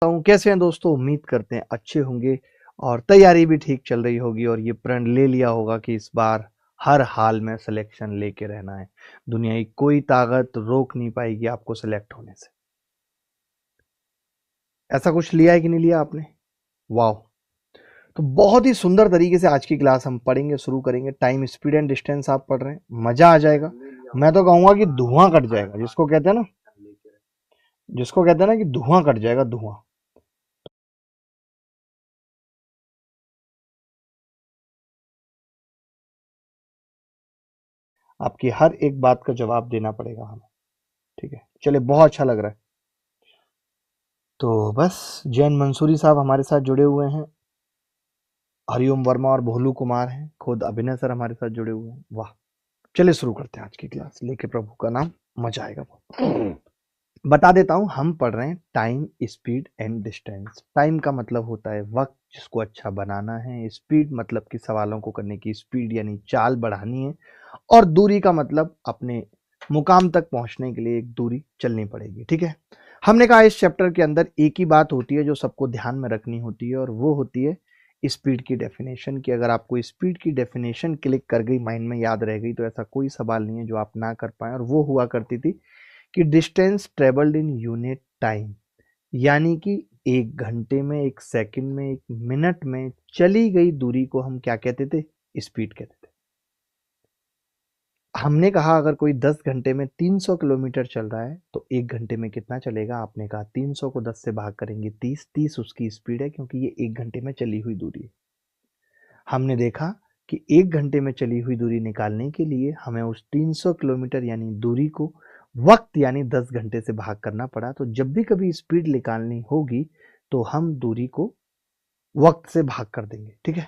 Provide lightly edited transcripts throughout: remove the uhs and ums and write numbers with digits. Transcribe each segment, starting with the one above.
कैसे हैं दोस्तों। उम्मीद करते हैं अच्छे होंगे और तैयारी भी ठीक चल रही होगी और ये प्रण ले लिया होगा कि इस बार हर हाल में सिलेक्शन लेके रहना है। दुनिया की कोई ताकत रोक नहीं पाएगी आपको सिलेक्ट होने से। ऐसा कुछ लिया है कि नहीं लिया आपने? वाह। तो बहुत ही सुंदर तरीके से आज की क्लास हम पढ़ेंगे, शुरू करेंगे। टाइम, स्पीड एंड डिस्टेंस आप पढ़ रहे हैं, मजा आ जाएगा। मैं तो कहूंगा कि धुआं कट जाएगा, जिसको कहते हैं ना कि धुआं कट जाएगा, धुआं। आपकी हर एक बात का जवाब देना पड़ेगा हमें, ठीक है? चलिए, बहुत अच्छा लग रहा है। तो बस, जैन मंसूरी साहब हमारे साथ जुड़े हुए हैं, हरिओम वर्मा और भोलू कुमार हैं, खुद अभिनय सर हमारे साथ जुड़े हुए हैं। वाह। चलिए शुरू करते हैं आज की क्लास, लेके प्रभु का नाम, मजा आएगा बहुत। बता देता हूं, हम पढ़ रहे हैं time, speed and distance. Time का मतलब होता है वक्त, जिसको अच्छा बनाना है। स्पीड मतलब कि सवालों को करने की स्पीड, यानी चाल बढ़ानी है। और दूरी का मतलब अपने मुकाम तक पहुंचने के लिए एक दूरी चलनी पड़ेगी, ठीक है? हमने कहा इस चैप्टर के अंदर एक ही बात होती है जो सबको ध्यान में रखनी होती है, और वो होती है स्पीड की डेफिनेशन की। अगर आपको स्पीड की डेफिनेशन क्लिक कर गई, माइंड में याद रह गई, तो ऐसा कोई सवाल नहीं है जो आप ना कर पाए। और वो हुआ करती थी कि distance travelled in unit time, यानी कि एक घंटे में, एक सेकंड में, एक मिनट में चली गई दूरी को हम क्या कहते थे? स्पीड कहते थे। हमने कहा अगर कोई 10 घंटे में 300 किलोमीटर चल रहा है तो एक घंटे में कितना चलेगा? आपने कहा 300 को 10 से भाग करेंगे 30, 30 उसकी स्पीड है, क्योंकि ये एक घंटे में चली हुई दूरी है। हमने देखा कि एक घंटे में चली हुई दूरी निकालने के लिए हमें उस 300 किलोमीटर यानी दूरी को वक्त यानी 10 घंटे से भाग करना पड़ा। तो जब भी कभी स्पीड निकालनी होगी तो हम दूरी को वक्त से भाग कर देंगे, ठीक है?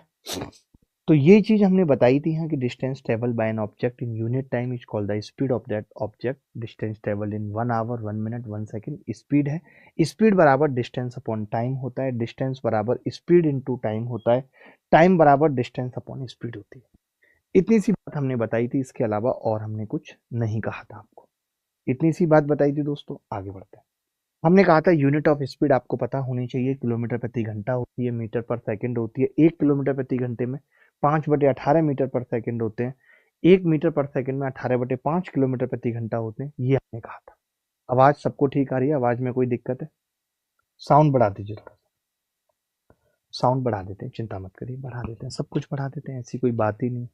तो ये चीज हमने बताई थी यहाँ कि distance travel by an object in unit time is called the speed of that object. Distance travel in 1 hour 1 minute 1 second speed है। स्पीड बराबर डिस्टेंस अपॉन टाइम होता है। डिस्टेंस बराबर स्पीड इनटू टाइम होता है। टाइम बराबर distance upon speed होती है। इतनी सी बात हमने बताई थी, इसके अलावा और हमने कुछ नहीं कहा था आपको। इतनी सी बात बताई थी दोस्तों। आगे बढ़ते हैं। हमने कहा था यूनिट ऑफ स्पीड आपको पता होनी चाहिए। किलोमीटर प्रति घंटा होती है, मीटर पर सेकंड होती है। 1 किलोमीटर प्रति घंटे में 5/18 मीटर पर सेकंड होते हैं। 1 मीटर पर सेकंड में 18/5 किलोमीटर प्रति घंटा होते हैं। ये हमने कहा था। आवाज सबको ठीक आ रही है? आवाज में कोई दिक्कत है? साउंड बढ़ा दीजिए थोड़ा सा। साउंड बढ़ा देते हैं, चिंता मत करिए, बढ़ा देते हैं, सब कुछ बढ़ा देते हैं, ऐसी कोई बात ही नहीं।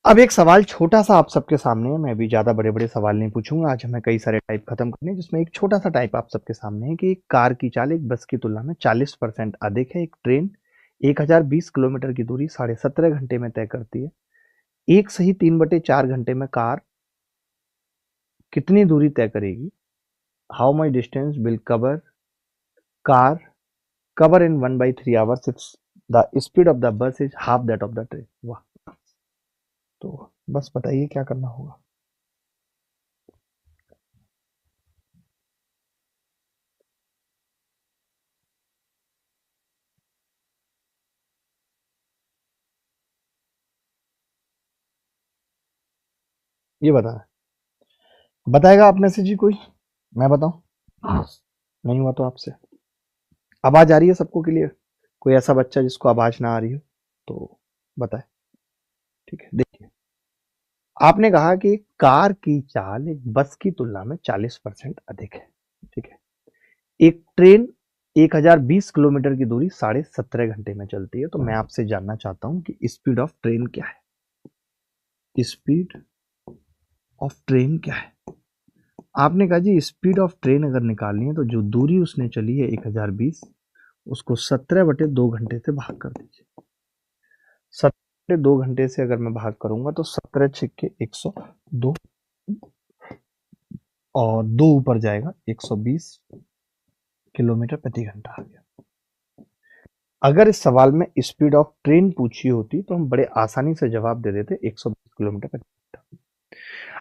अब एक सवाल छोटा सा आप सबके सामने है। मैं भी ज्यादा बड़े बड़े सवाल नहीं पूछूंगा। आज हमें कई सारे टाइप खत्म करने हैं, जिसमें एक छोटा सा टाइप आप सबके सामने है कि एक कार की चाल एक बस की तुलना में 40% अधिक है। एक ट्रेन 1020 किलोमीटर की दूरी 17.5 घंटे में तय करती है। एक सही 3/4 घंटे में कार कितनी दूरी तय करेगी? How much distance will car cover in 1/3 hours if the speed of the bus is half that of the train. वाह। तो बस बताइए क्या करना होगा। ये बताएगा आप में से जी कोई? मैं बताऊं? नहीं हुआ तो आपसे। आवाज आ रही है सबको क्लियर? कोई ऐसा बच्चा जिसको आवाज ना आ रही हो तो बताए, ठीक है? देखिए, आपने कहा कि कार की चाल एक बस की तुलना में 40% अधिक है, ठीक है? एक ट्रेन 1020 किलोमीटर की दूरी 17.5 घंटे में चलती है। तो मैं आपसे जानना चाहता हूं कि स्पीड ऑफ ट्रेन क्या है? स्पीड ऑफ ट्रेन क्या है? आपने कहा जी स्पीड ऑफ ट्रेन अगर निकालनी है तो जो दूरी उसने चली है 1020, उसको 17/2 घंटे से भाग कर दीजिए। 17/2 घंटे से अगर मैं भाग करूंगा तो 17×6 = 102, और दो ऊपर जाएगा 120 किलोमीटर प्रति घंटा आ गया। अगर इस सवाल में स्पीड ऑफ ट्रेन पूछी होती तो हम बड़े आसानी से जवाब दे देते 120 किलोमीटर प्रति घंटा।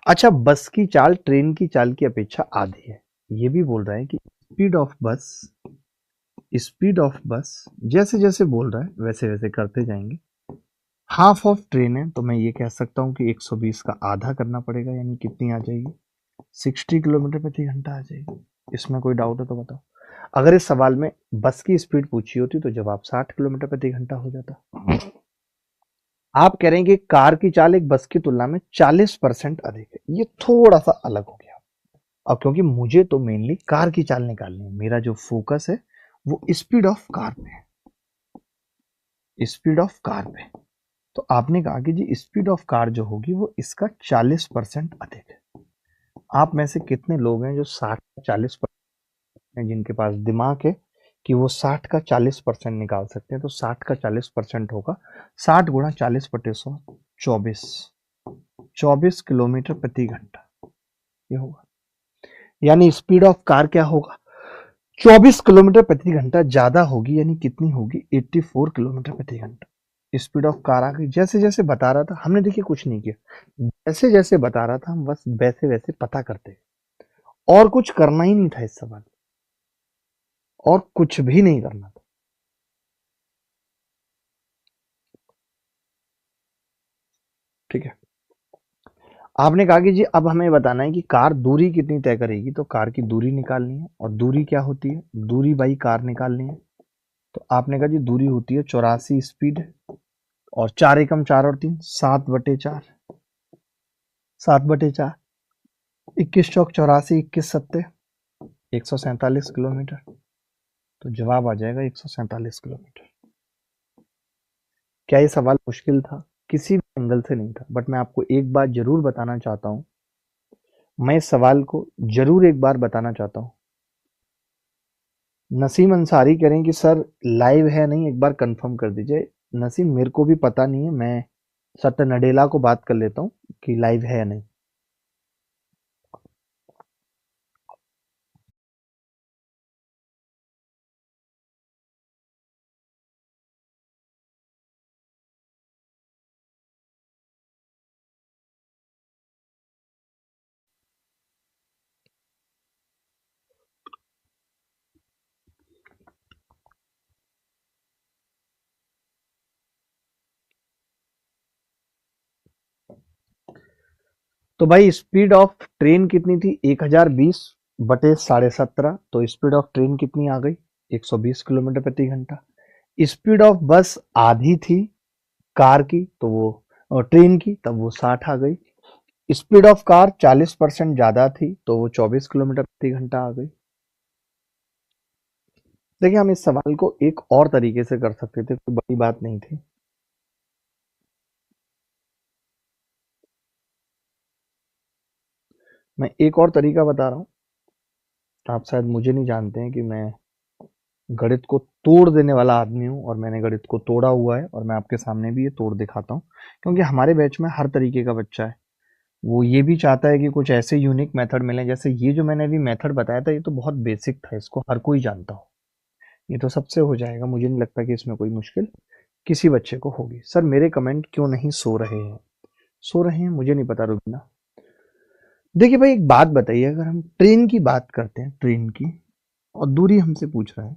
अच्छा, बस की चाल ट्रेन की चाल की अपेक्षा आधी है। ये भी बोल रहा है कि स्पीड ऑफ बस जैसे जैसे बोल रहा है वैसे वैसे करते जाएंगे। हाफ ऑफ ट्रेन है तो मैं ये कह सकता हूं कि 120 का आधा करना पड़ेगा, यानी कितनी आ जाएगी? 60 किलोमीटर प्रति घंटा आ जाएगी। इसमें कोई डाउट है तो बताओ। अगर इस सवाल में बस की स्पीड पूछी होती तो जवाब 60 किलोमीटर प्रति घंटा हो जाता। आप कह रहे हैं कि कार की चाल एक बस की तुलना में 40% अधिक है, ये थोड़ा सा अलग हो गया। अब क्योंकि मुझे तो मेनली कार की चाल निकालनी है, मेरा जो फोकस है वो स्पीड ऑफ कार पे है, स्पीड ऑफ कार पे। तो आपने कहा कि जी स्पीड ऑफ कार जो होगी वो इसका 40% अधिक है। आप में से कितने लोग हैं जो 60-40% हैं, जिनके पास दिमाग है कि वो 60 का 40% निकाल सकते हैं? तो 60 का 40% होगा 60 गुणा 40/100, 24 किलोमीटर प्रति घंटा ये होगा। यानी स्पीड ऑफ कार क्या होगा? 24 किलोमीटर प्रति घंटा ज्यादा होगी, यानी कितनी होगी? 84 किलोमीटर प्रति घंटा स्पीड ऑफ कार आ गई। जैसे जैसे बता रहा था हमने, देखिए कुछ नहीं किया, जैसे जैसे बता रहा था हम बस वैसे वैसे पता करते, और कुछ करना ही नहीं था इस सवाल, और कुछ भी नहीं करना था। ठीक है, आपने कहा कि जी अब हमें बताना है कि कार दूरी कितनी तय करेगी, तो कार की दूरी निकालनी है। और दूरी क्या होती है? दूरी बाई कार निकालनी है। तो आपने कहा जी दूरी होती है 84 स्पीड, और 4 एकम 4 और 3 7/4, 7/4, 21 चौक 84, 21 सत्ते 147 किलोमीटर। तो जवाब आ जाएगा 147 किलोमीटर। क्या ये सवाल मुश्किल था? किसी भी एंगल से नहीं था। बट मैं आपको एक बात जरूर बताना चाहता हूं, मैं इस सवाल को जरूर एक बार बताना चाहता हूं। नसीम अंसारी कह रहे हैं कि सर लाइव है नहीं, एक बार कंफर्म कर दीजिए। नसीम मेरे को भी पता नहीं है, मैं सत्य नडेला को बात कर लेता हूँ कि लाइव है या नहीं। तो भाई स्पीड ऑफ ट्रेन कितनी थी? 1020/17.5। तो स्पीड ऑफ ट्रेन कितनी आ गई? 120 किलोमीटर प्रति घंटा। स्पीड ऑफ बस आधी थी कार की, तो वो और ट्रेन की, तब वो 60 आ गई। स्पीड ऑफ कार 40% ज्यादा थी, तो वो 24 किलोमीटर प्रति घंटा आ गई। देखिए हम इस सवाल को एक और तरीके से कर सकते थे, कोई बड़ी बात नहीं थी। मैं एक और तरीका बता रहा हूँ। आप शायद मुझे नहीं जानते हैं कि मैं गणित को तोड़ देने वाला आदमी हूँ, और मैंने गणित को तोड़ा हुआ है, और मैं आपके सामने भी ये तोड़ दिखाता हूँ। क्योंकि हमारे बैच में हर तरीके का बच्चा है, वो ये भी चाहता है कि कुछ ऐसे यूनिक मेथड मिले। जैसे ये जो मैंने अभी मेथड बताया था, ये तो बहुत बेसिक था, इसको हर कोई जानता हो, ये तो सबसे हो जाएगा। मुझे नहीं लगता कि इसमें कोई मुश्किल किसी बच्चे को होगी। सर मेरे कमेंट क्यों नहीं सो रहे हैं? सो रहे हैं, मुझे नहीं पता रुबीना। देखिए भाई एक बात बताइए, अगर हम ट्रेन की बात करते हैं, ट्रेन की, और दूरी हमसे पूछ रहा है,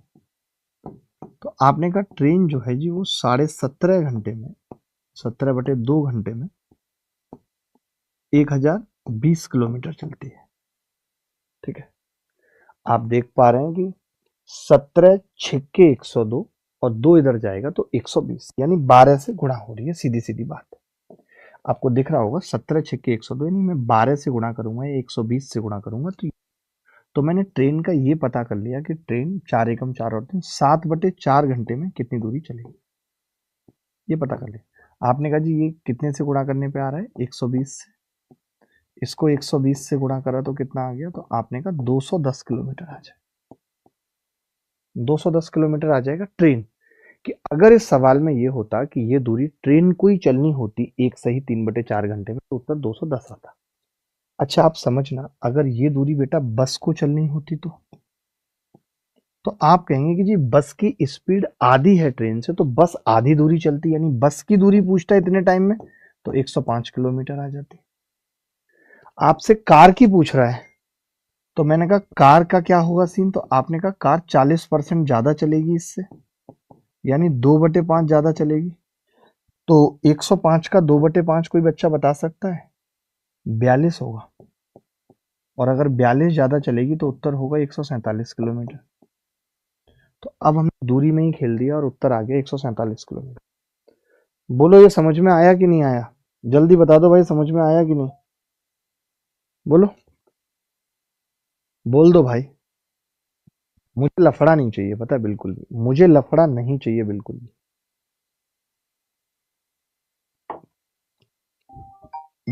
तो आपने कहा ट्रेन जो है जी वो 17.5 घंटे में, 17/2 घंटे में 1020 किलोमीटर चलती है। ठीक है, आप देख पा रहे हैं कि 17 × 6 = 102, और 2 इधर जाएगा तो 120, यानी 12 से गुणा हो रही है, सीधी सीधी बात। आपको दिख रहा होगा 17 × 6 = 102, यानी मैं 12 से गुणा करूंगा या 120 से गुणा करूंगा, तो मैंने ट्रेन का ये पता कर लिया कि ट्रेन 4 एकम 4 और 3 7/4 घंटे में कितनी दूरी चलेगी, ये पता कर लिया। आपने कहा जी ये कितने से गुणा करने पे आ रहा है? 120 से। इसको 120 से गुणा करा तो कितना आ गया? तो आपने कहा 210 किलोमीटर आ जाए, 210 किलोमीटर आ जाएगा ट्रेन। कि अगर इस सवाल में ये होता कि ये दूरी ट्रेन को ही चलनी होती एक सही 3/4 घंटे में, तो उत्तर 210 आता। अच्छा आप समझना, अगर ये दूरी बेटा बस को चलनी होती तो आप कहेंगे कि जी बस की स्पीड आधी है ट्रेन से, तो बस आधी दूरी चलती, यानी बस की दूरी पूछता है इतने टाइम में, तो 105 किलोमीटर आ जाती। आपसे कार की पूछ रहा है, तो मैंने कहा कार का क्या होगा सीन, तो आपने कहा कार 40% ज्यादा चलेगी इससे, यानी 2/5 ज्यादा चलेगी। तो 105 का 2/5 कोई बच्चा बता सकता है? 42 होगा। और अगर 42 ज्यादा चलेगी तो उत्तर होगा 147 किलोमीटर। तो अब हमने दूरी में ही खेल दिया और उत्तर आ गया 147 किलोमीटर। बोलो ये समझ में आया कि नहीं आया? जल्दी बता दो भाई, समझ में आया कि नहीं? बोलो, बोल दो भाई। मुझे लफड़ा नहीं चाहिए, पता है, बिल्कुल भी मुझे लफड़ा नहीं चाहिए, बिल्कुल भी।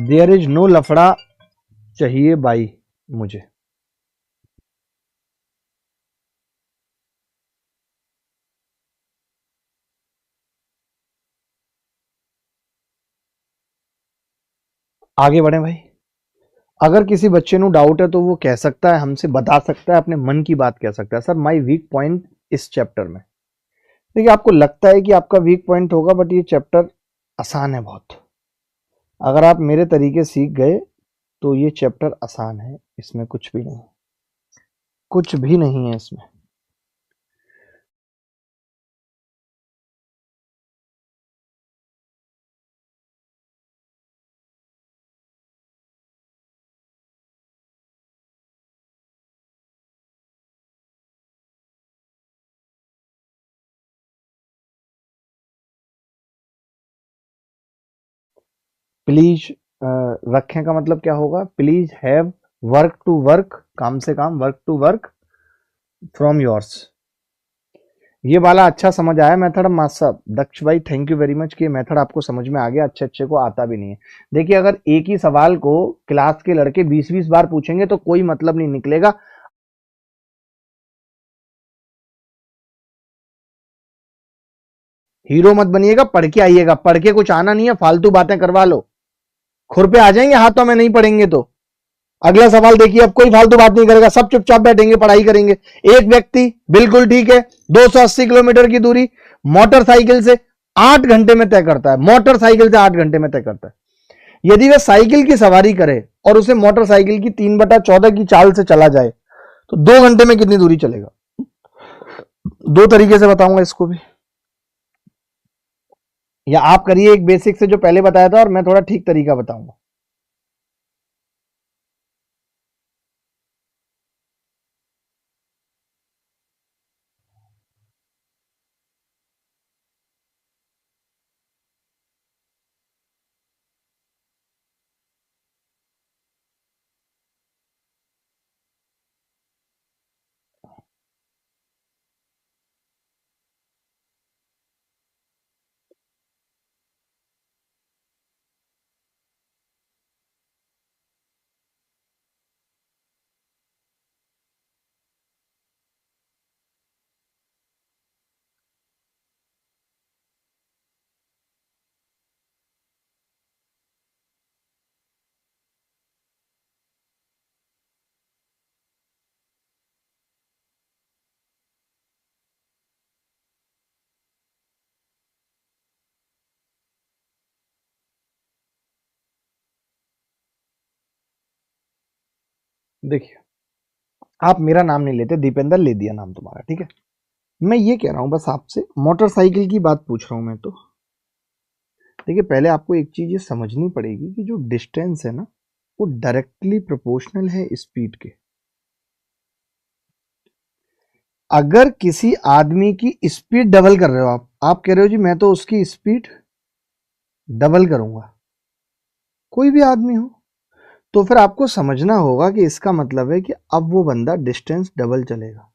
देयर इज नो लफड़ा चाहिए बाई मुझे। आगे बढ़े भाई। अगर किसी बच्चे ਨੂੰ डाउट है तो वो कह सकता है, हमसे बता सकता है, अपने मन की बात कह सकता है, सर माय वीक पॉइंट इस चैप्टर में। देखिए, आपको लगता है कि आपका वीक पॉइंट होगा, बट ये चैप्टर आसान है बहुत। अगर आप मेरे तरीके सीख गए तो ये चैप्टर आसान है, इसमें कुछ भी नहीं, कुछ भी नहीं है इसमें। प्लीज रखें का मतलब क्या होगा? Please have work to work, काम से काम, work to work from yours. ये वाला अच्छा समझ आया मेथड मास्टर साहब? दक्ष भाई थैंक यू वेरी मच कि मेथड आपको समझ में आ गया। अच्छे अच्छे को आता भी नहीं है। देखिए, अगर एक ही सवाल को क्लास के लड़के 20-20 बार पूछेंगे तो कोई मतलब नहीं निकलेगा। हीरो मत बनिएगा, पढ़ के आइएगा। पढ़ के कुछ आना नहीं है, फालतू बातें करवा लो, खुर पे आ जाएंगे हाथों में, नहीं पढ़ेंगे तो। अगला सवाल देखिए, अब कोई फालतू बात नहीं करेगा, सब चुपचाप बैठेंगे, पढ़ाई करेंगे। एक व्यक्ति, बिल्कुल ठीक है, 280 किलोमीटर की दूरी मोटरसाइकिल से 8 घंटे में तय करता है। मोटरसाइकिल से 8 घंटे में तय करता है। यदि वह साइकिल की सवारी करे और उसे मोटरसाइकिल की 3/14 की चाल से चला जाए तो 2 घंटे में कितनी दूरी चलेगा? दो तरीके से बताऊंगा इसको भी, या आप करिए एक बेसिक से जो पहले बताया था और मैं थोड़ा ठीक तरीका बताऊंगा। देखिए, आप मेरा नाम नहीं लेते, दीपेंद्र ले दिया नाम तुम्हारा, ठीक है। मैं ये कह रहा हूं बस आपसे, मोटरसाइकिल की बात पूछ रहा हूं मैं तो। देखिए, पहले आपको एक चीज ये समझनी पड़ेगी कि जो डिस्टेंस है ना, वो डायरेक्टली प्रोपोर्शनल है स्पीड के। अगर किसी आदमी की स्पीड डबल कर रहे हो आप कह रहे हो जी मैं तो उसकी स्पीड डबल करूंगा, कोई भी आदमी हो, तो फिर आपको समझना होगा कि इसका मतलब है कि अब वो बंदा डिस्टेंस डबल चलेगा।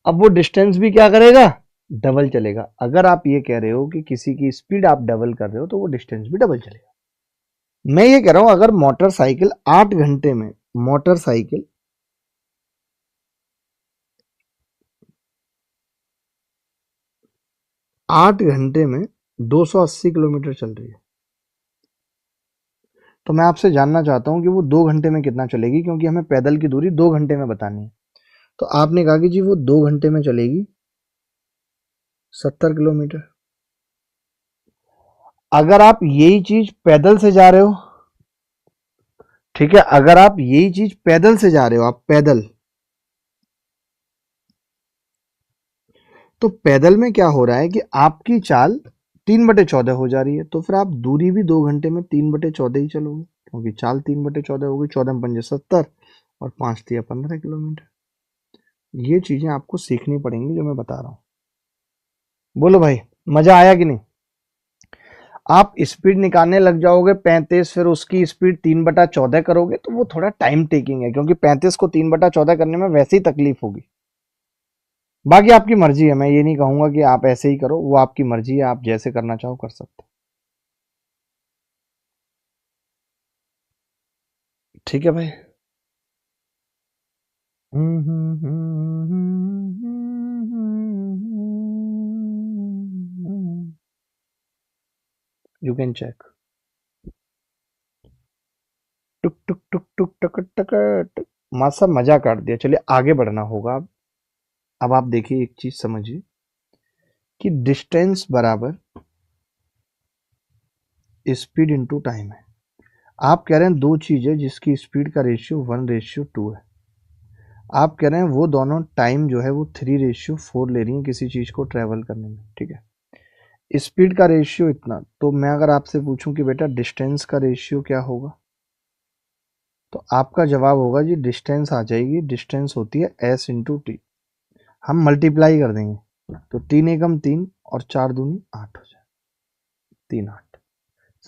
अब वो डिस्टेंस भी क्या करेगा? डबल चलेगा। अगर आप ये कह रहे हो कि किसी की स्पीड आप डबल कर रहे हो तो वो डिस्टेंस भी डबल चलेगा। मैं ये कह रहा हूं, अगर मोटरसाइकिल 8 घंटे में, मोटरसाइकिल 8 घंटे में 280 किलोमीटर चल रही है, तो मैं आपसे जानना चाहता हूं कि वो 2 घंटे में कितना चलेगी, क्योंकि हमें पैदल की दूरी 2 घंटे में बतानी है। तो आपने कहा कि जी वो 2 घंटे में चलेगी 70 किलोमीटर। अगर आप यही चीज पैदल से जा रहे हो, ठीक है, अगर आप यही चीज पैदल से जा रहे हो, आप पैदल, तो पैदल में क्या हो रहा है कि आपकी चाल 3/14 हो जा रही है, तो फिर आप दूरी भी 2 घंटे में 3/14 ही चलोगे, क्योंकि चाल 3/14 होगी। 14 पंजे 70, और 5 दिया 15 किलोमीटर। ये चीजें आपको सीखनी पड़ेंगी जो मैं बता रहा हूं। बोलो भाई, मजा आया कि नहीं? आप स्पीड निकालने लग जाओगे 35, फिर उसकी स्पीड 3/14 करोगे तो वो थोड़ा टाइम टेकिंग है, क्योंकि 35 को 3/14 करने में वैसे ही तकलीफ होगी। बाकी आपकी मर्जी है, मैं ये नहीं कहूंगा कि आप ऐसे ही करो, वो आपकी मर्जी है, आप जैसे करना चाहो कर सकते हो। ठीक है भाई। You can check. टुक टुक टुक टुक टक टक टक। मासा मजा काट दिया। चलिए आगे बढ़ना होगा। अब आप देखिए, एक चीज समझिए कि डिस्टेंस बराबर स्पीड इनटू टाइम है। आप कह रहे हैं दो चीजें जिसकी स्पीड का रेशियो 1:2 है। आप कह रहे हैं वो दोनों टाइम जो है वो 3:4 ले रही है किसी चीज को ट्रेवल करने में। ठीक है, स्पीड का रेशियो इतना, तो मैं अगर आपसे पूछूं कि बेटा डिस्टेंस का रेशियो क्या होगा, तो आपका जवाब होगा जी डिस्टेंस आ जाएगी, डिस्टेंस होती है s/t। हम मल्टीप्लाई कर देंगे तो 3 एकम 3 और 4 दूनी 8 हो जाए, 3 8।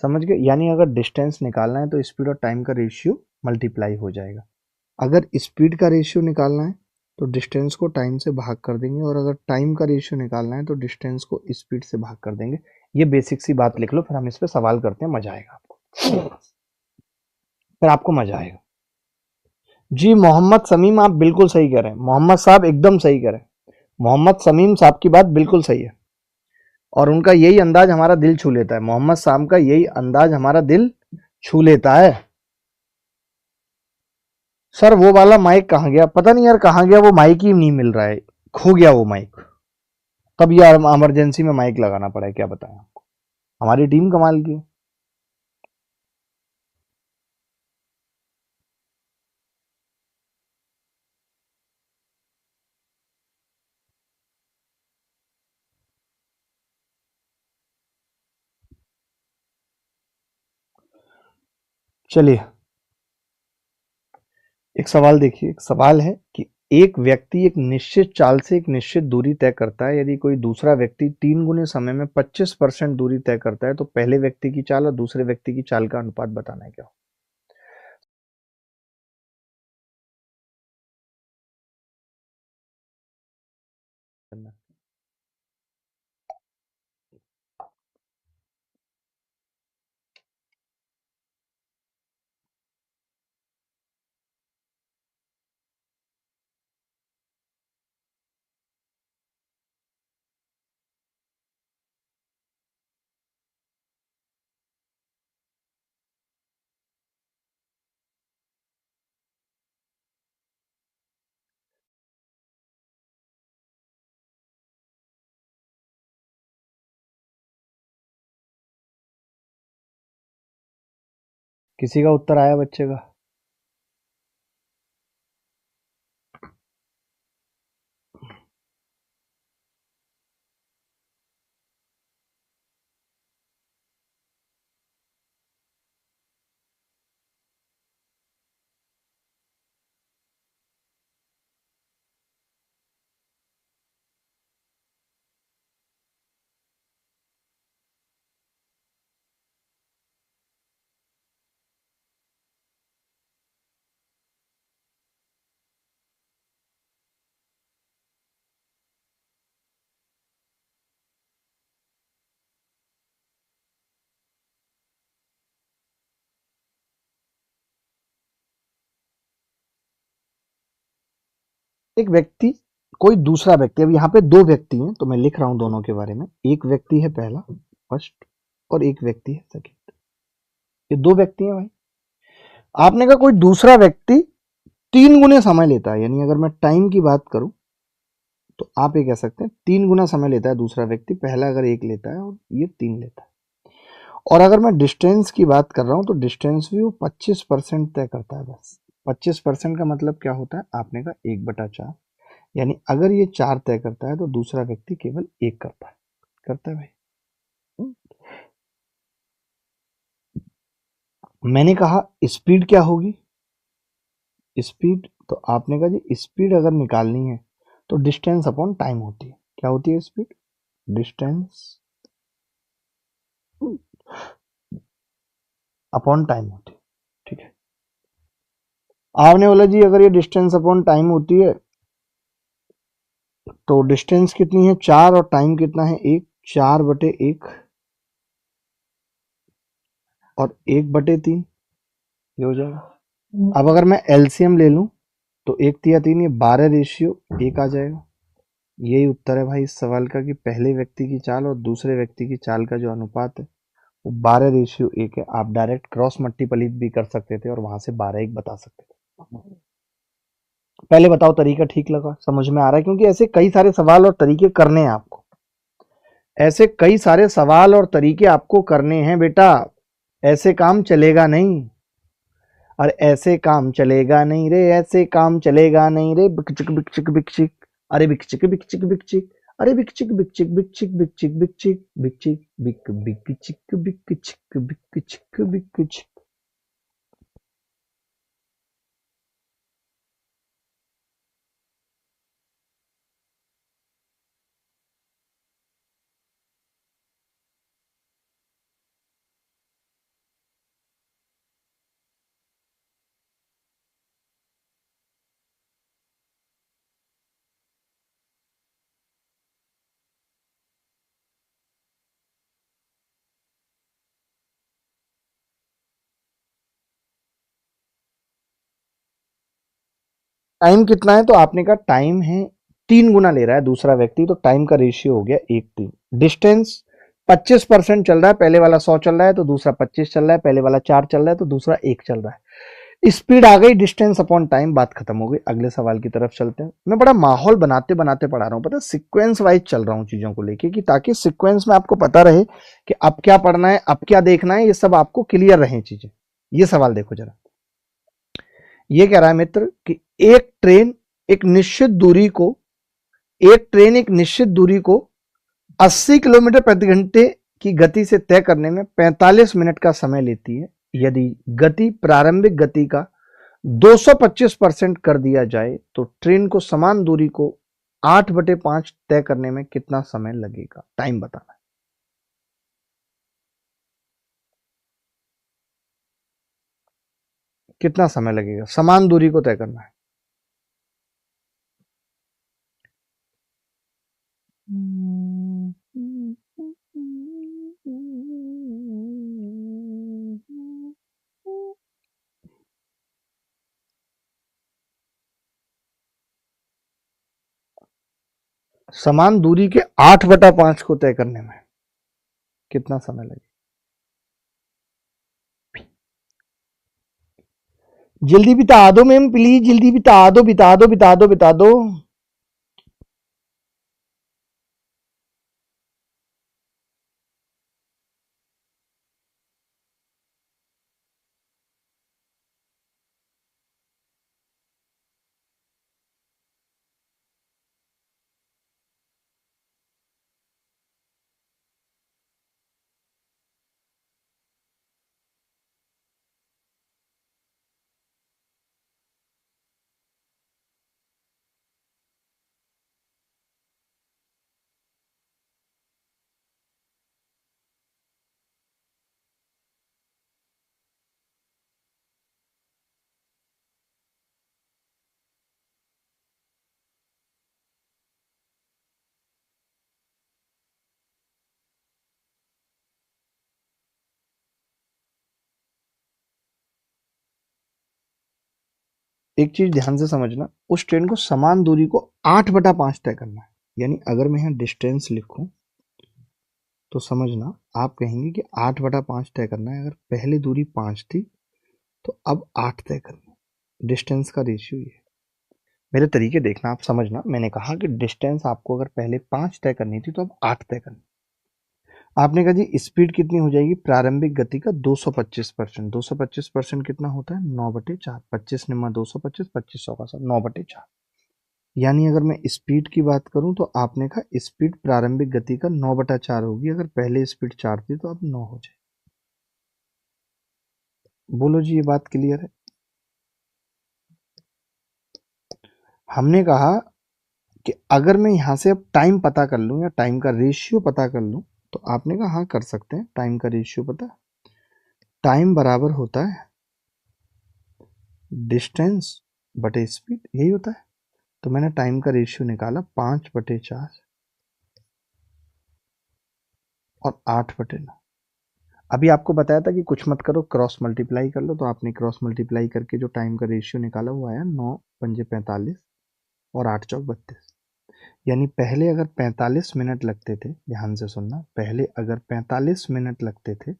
समझ गए? यानी अगर डिस्टेंस निकालना है तो स्पीड और टाइम का रेशियो मल्टीप्लाई हो जाएगा। अगर स्पीड का रेशियो निकालना है तो डिस्टेंस को टाइम से भाग कर देंगे, और अगर टाइम का रेशियो निकालना है तो डिस्टेंस को स्पीड से भाग कर देंगे। ये बेसिक सी बात लिख लो, फिर हम इस पे सवाल करते हैं, मजा आएगा आपको, फिर आपको मजा आएगा। जी मोहम्मद समीम, आप बिल्कुल सही कह रहे हैं। मोहम्मद साहब एकदम सही कह रहे हैं। मोहम्मद समीम साहब की बात बिल्कुल सही है, और उनका यही अंदाज हमारा दिल छू लेता है। मोहम्मद साहब का यही अंदाज हमारा दिल छू लेता है। सर वो वाला माइक कहाँ गया? पता नहीं यार कहाँ गया, वो माइक ही नहीं मिल रहा है, खो गया वो माइक। तब यार इमरजेंसी में माइक लगाना पड़ा है, क्या बताएं आपको। हमारी टीम कमाल की है। चलिए एक सवाल देखिए। एक सवाल है कि एक व्यक्ति एक निश्चित चाल से एक निश्चित दूरी तय करता है। यदि कोई दूसरा व्यक्ति 3 गुने समय में 25% दूरी तय करता है तो पहले व्यक्ति की चाल और दूसरे व्यक्ति की चाल का अनुपात बताना है क्या हो? किसी का उत्तर आया बच्चे का? एक व्यक्ति, कोई दूसरा व्यक्ति, अब यहाँ पे दो व्यक्ति हैं तो मैं लिख रहा हूं दोनों के बारे में। एक व्यक्ति है पहला, फर्स्ट, और एक व्यक्ति है सेकंड। ये दो व्यक्ति हैं भाई। आपने कहा कोई दूसरा व्यक्ति 3 गुने समय लेता है, यानी अगर मैं टाइम की बात करूं तो आप ये कह सकते हैं 3 गुना समय लेता है दूसरा व्यक्ति। पहला अगर 1 लेता है और ये 3 लेता है। और अगर मैं डिस्टेंस की बात कर रहा हूं तो डिस्टेंस भी वो 25% तय करता है बस। 25% का मतलब क्या होता है? आपने कहा 1/4, यानी अगर ये 4 तय करता है तो दूसरा व्यक्ति केवल 1 करता है भाई। मैंने कहा स्पीड क्या होगी? स्पीड, तो आपने कहा जी स्पीड अगर निकालनी है तो डिस्टेंस अपॉन टाइम होती है। क्या होती है स्पीड? डिस्टेंस अपॉन टाइम होती है। ठीक है, आपने बोला जी अगर ये डिस्टेंस अपॉन टाइम होती है तो डिस्टेंस कितनी है 4 और टाइम कितना है 1, 4/1 और 1/3 ये हो जाएगा। अब अगर मैं एलसीएम ले लूं तो 1/3 ये 12:1 आ जाएगा। यही उत्तर है भाई इस सवाल का कि पहले व्यक्ति की चाल और दूसरे व्यक्ति की चाल का जो अनुपात है वो 12:1 है। आप डायरेक्ट क्रॉस मल्टीपलिट भी कर सकते थे और वहां से 12:1 बता सकते थे। पहले बताओ तरीका ठीक लगा, समझ में आ रहा है? क्योंकि ऐसे कई सारे सवाल और तरीके करने हैं आपको, ऐसे कई सारे सवाल और तरीके आपको करने हैं बेटा, ऐसे काम चलेगा नहीं। और ऐसे काम चलेगा नहीं रे, ऐसे काम चलेगा नहीं रे। बिकचिक बिकचिक बिकचिक, अरे बिकचिक बिकचिक बिकचिक, अरे बिकचिक बिकचिक बिकचिक बिकचिक बिकचिक बिकचिक बिक बिकचिक बिकचिक बिकचिक बिकचिक। टाइम कितना है? तो आपने कहा टाइम है 3 गुना ले रहा है दूसरा व्यक्ति, तो टाइम का रेशियो हो गया 1:3। डिस्टेंस 25% चल रहा है, पहले वाला 100 चल रहा है तो दूसरा 25 चल रहा है, पहले वाला 4 चल रहा है तो दूसरा 1 चल रहा है। स्पीड आ गई, डिस्टेंस अपॉन टाइम, बात खत्म हो गई। अगले सवाल की तरफ चलते हैं। मैं बड़ा माहौल बनाते बनाते पढ़ा रहा हूँ, पता, सीक्वेंस वाइज चल रहा हूँ चीजों को लेके, कि ताकि सीक्वेंस में आपको पता रहे कि अब क्या पढ़ना है, अब क्या देखना है, ये सब आपको क्लियर रहे चीजें। ये सवाल देखो जरा, ये कह रहा है मित्र कि एक ट्रेन एक निश्चित दूरी को एक ट्रेन एक निश्चित दूरी को 80 किलोमीटर प्रति घंटे की गति से तय करने में 45 मिनट का समय लेती है। यदि गति प्रारंभिक गति का 225% कर दिया जाए तो ट्रेन को समान दूरी को 8/5 तय करने में कितना समय लगेगा? टाइम बताना है। कितना समय लगेगा समान दूरी को तय करना है? समान दूरी के 8/5 को तय करने में कितना समय लगेगा? जल्दी बिता दो मैम, प्लीज जल्दी बिता दो, बिता दो, बिता दो, बिता दो। एक चीज ध्यान से समझना, उस ट्रेन को समान दूरी को 8/5 तय करना है। यानी अगर मैं यहाँ डिस्टेंस लिखूं तो समझना, आप कहेंगे कि 8/5 तय करना है। अगर पहले दूरी 5 थी तो अब 8 तय करना है। डिस्टेंस का रेशियो ये है। मेरे तरीके देखना, आप समझना, मैंने कहा कि डिस्टेंस आपको अगर पहले 5 तय करनी थी तो अब 8 तय करनी। आपने कहा जी स्पीड कितनी हो जाएगी प्रारंभिक गति का 225%। 225% कितना होता है? 9/4। 25 निम्मा 225, 25 का 9/4। यानी अगर मैं स्पीड की बात करूं तो आपने कहा स्पीड प्रारंभिक गति का 9/4 होगी। अगर पहले स्पीड 4 थी तो अब 9 हो जाए। बोलो जी, ये बात क्लियर है? हमने कहा कि अगर मैं यहाँ से अब टाइम पता कर लूँ या टाइम का रेशियो पता कर लूँ, तो आपने कहा हाँ कर सकते हैं। टाइम का रेशियो पता, टाइम बराबर होता है डिस्टेंस बटे स्पीड, यही होता है। तो मैंने टाइम का रेशियो निकाला 5/4 और 8/9। अभी आपको बताया था कि कुछ मत करो, क्रॉस मल्टीप्लाई कर लो, तो आपने क्रॉस मल्टीप्लाई करके जो टाइम का रेशियो निकाला वो आया 9×5 = 45 और 8×4 = 32। यानी पहले अगर 45 मिनट लगते थे, ध्यान से सुनना, पहले अगर 45 मिनट लगते थे,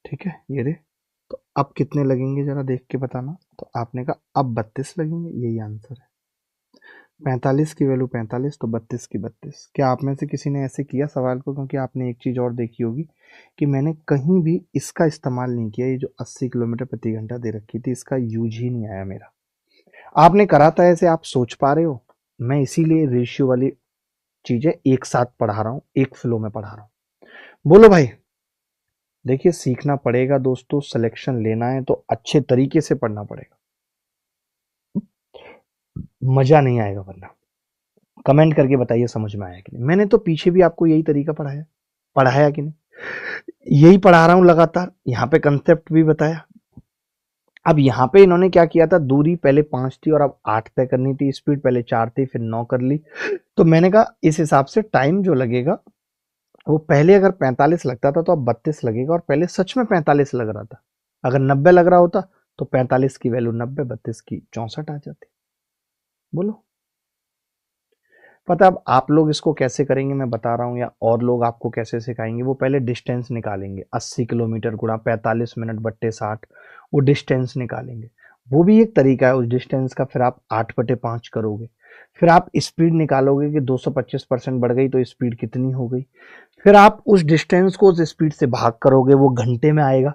ठीक है ये रे, तो अब कितने लगेंगे जरा देख के बताना। तो आपने कहा अब 32 लगेंगे, यही आंसर है। 45 की वैल्यू 45, तो 32 की 32। क्या आप में से किसी ने ऐसे किया सवाल को? क्योंकि आपने एक चीज़ और देखी होगी कि मैंने कहीं भी इसका इस्तेमाल नहीं किया। ये जो 80 किलोमीटर प्रति घंटा दे रखी थी, इसका यूज ही नहीं आया मेरा। आपने करा था ऐसे, आप सोच पा रहे हो? मैं इसीलिए रेशियो वाली चीजें एक साथ पढ़ा रहा हूँ, एक फ्लो में पढ़ा रहा हूँ। बोलो भाई। देखिए सीखना पड़ेगा दोस्तों, सिलेक्शन लेना है तो अच्छे तरीके से पढ़ना पड़ेगा, मजा नहीं आएगा वरना। कमेंट करके बताइए समझ में आया कि नहीं। मैंने तो पीछे भी आपको यही तरीका पढ़ाया, पढ़ाया कि नहीं? यही पढ़ा रहा हूं लगातार, यहाँ पे कंसेप्ट भी बताया। अब यहाँ पे इन्होंने क्या किया था, दूरी पहले 5 थी और अब 8 तय करनी थी, स्पीड पहले 4 थी फिर 9 कर ली। तो मैंने कहा इस हिसाब से टाइम जो लगेगा वो पहले अगर 45 लगता था तो अब 32 लगेगा, और पहले सच में 45 लग रहा था। अगर 90 लग रहा होता तो 45 की वैल्यू 90, 32 की 64 आ जाती। बोलो। पता अब आप लोग इसको कैसे करेंगे मैं बता रहा हूँ, या और लोग आपको कैसे सिखाएंगे। वो पहले डिस्टेंस निकालेंगे, 80 किलोमीटर गुणा 45 मिनट बट्टे 60, वो डिस्टेंस निकालेंगे। वो भी एक तरीका है उस डिस्टेंस का। फिर आप 8/5 करोगे, फिर आप स्पीड निकालोगे कि 225% बढ़ गई तो स्पीड कितनी हो गई। फिर आप उस डिस्टेंस को उस स्पीड से भाग करोगे, वो घंटे में आएगा।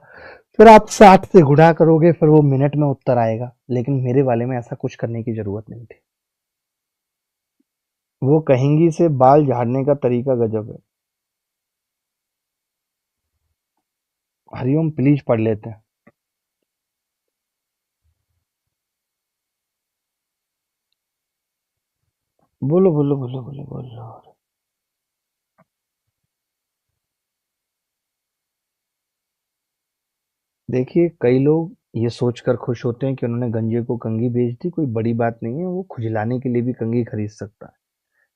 फिर आप 60 से गुणा करोगे, फिर वो मिनट में उत्तर आएगा। लेकिन मेरे वाले में ऐसा कुछ करने की जरूरत नहीं थी। वो कहेंगी से बाल झाड़ने का तरीका गजब है। हरिओम प्लीज पढ़ लेते हैं। बोलो बोलो बोलो बोलो बोलो। देखिए कई लोग ये सोचकर खुश होते हैं कि उन्होंने गंजे को कंघी बेच दी, कोई बड़ी बात नहीं है, वो खुजलाने के लिए भी कंघी खरीद सकता है।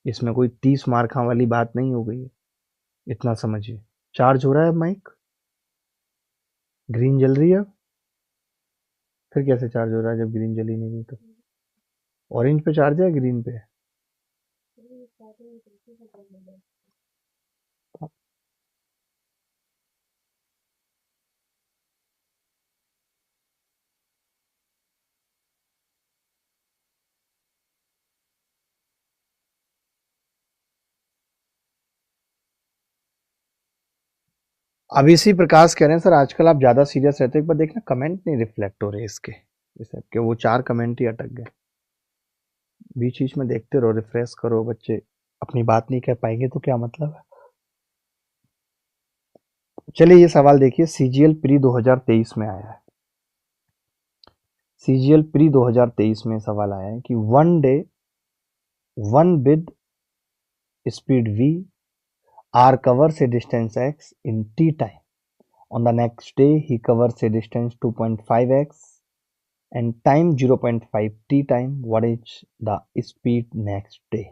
इसमें कोई 30 मार्का वाली बात नहीं हो गई है, इतना समझिए। चार्ज हो रहा है माइक? ग्रीन जल रही है? फिर कैसे चार्ज हो रहा है जब ग्रीन जली नहीं रही? तो ऑरेंज पे चार्ज है, ग्रीन पे? अब इसी प्रकाश कह रहे हैं सर आजकल आप ज्यादा सीरियस रहते हैं। एक बार देखना कमेंट नहीं रिफ्लेक्ट हो रहे इसके, इस ऐप के। वो 4 कमेंट ही अटक गए। बीच बीच में देखते रहो, रिफ्रेश करो। बच्चे अपनी बात नहीं कह पाएंगे तो क्या मतलब है। चलिए ये सवाल देखिए, सीजीएल प्री 2023 में आया है। सीजीएल प्री 2023 में सवाल आया है कि one day one with speed v r covers a distance x in t time. On the next day he covers a distance 2.5x and time 0.5 t time. What is the speed next day?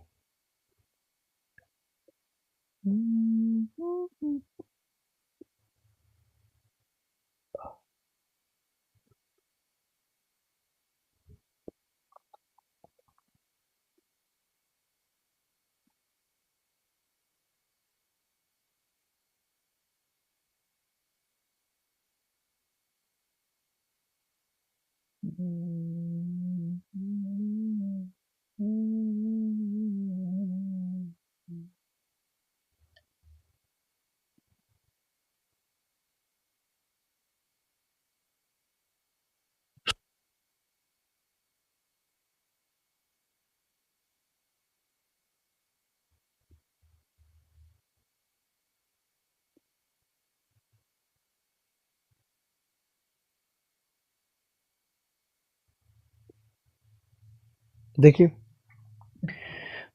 देखिए,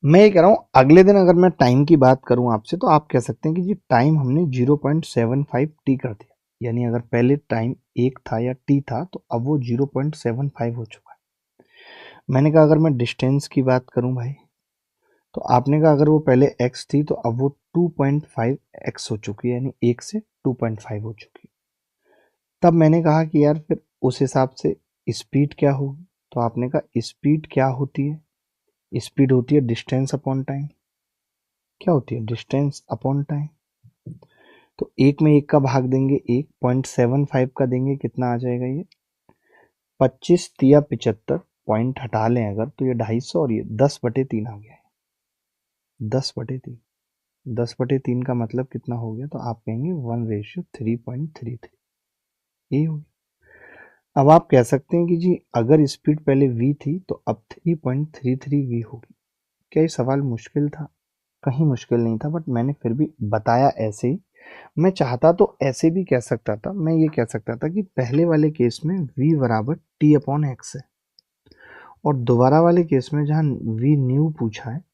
मैं ये कह रहा हूँ अगले दिन अगर मैं टाइम की बात करूँ आपसे तो आप कह सकते हैं कि जी टाइम हमने 0.75 टी कर दिया, यानी अगर पहले टाइम 1 था या टी था तो अब वो 0.75 हो चुका है। मैंने कहा अगर मैं डिस्टेंस की बात करूँ भाई, तो आपने कहा अगर वो पहले x थी तो अब वो 2.5x हो चुकी है, यानी 1 से 2.5 हो चुकी है। तब मैंने कहा कि यार फिर उस हिसाब से स्पीड क्या होगी, तो आपने कहा स्पीड क्या होती है, स्पीड होती है डिस्टेंस अपॉन टाइम। क्या होती है? Distance upon time. तो एक में एक का भाग देंगे, 1.75 का देंगे, कितना आ जाएगा ये 25 तिया 75, पॉइंट हटा लें अगर तो ये 250 और ये 10/3 आ गया है। 10/3, 10/3 का मतलब कितना हो गया, तो आप कहेंगे 1:3.33 ये हो गया। अब आप कह सकते हैं कि जी अगर स्पीड पहले v थी तो अब 3.33 v होगी। क्या ये सवाल मुश्किल था? कहीं मुश्किल नहीं था, बट मैंने फिर भी बताया ऐसे ही। मैं चाहता तो ऐसे भी कह सकता था, मैं ये कह सकता था कि पहले वाले केस में v बराबर t अपॉन एक्स है, और दोबारा वाले केस में जहाँ v न्यू पूछा है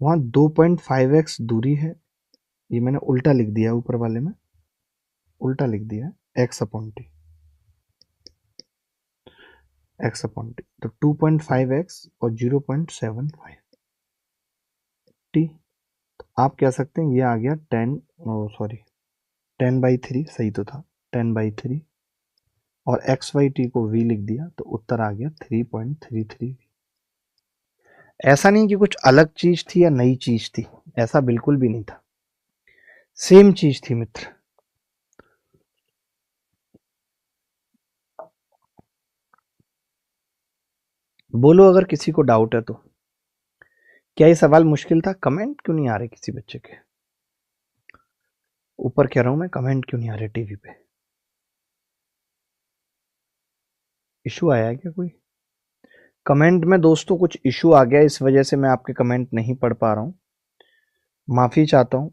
वहाँ 2.5x दूरी है। ये मैंने उल्टा लिख दिया, ऊपर वाले में उल्टा लिख दिया है, x upon T, x upon T, तो 2.5x और 0.75 टी। तो आप कह सकते हैं ये आ गया 10/3, सही तो था 10/3, और एक्स वाई टी को v लिख दिया तो उत्तर आ गया 3.33। ऐसा नहीं कि कुछ अलग चीज थी या नई चीज थी, ऐसा बिल्कुल भी नहीं था, सेम चीज थी मित्र। बोलो अगर किसी को डाउट है तो। क्या ये सवाल मुश्किल था? कमेंट क्यों नहीं आ रहे किसी बच्चे के? ऊपर कह रहा हूं मैं, कमेंट क्यों नहीं आ रहे टीवी पे? इशू आया है क्या कोई? कमेंट में दोस्तों कुछ इशू आ गया, इस वजह से मैं आपके कमेंट नहीं पढ़ पा रहा हूं, माफी चाहता हूं।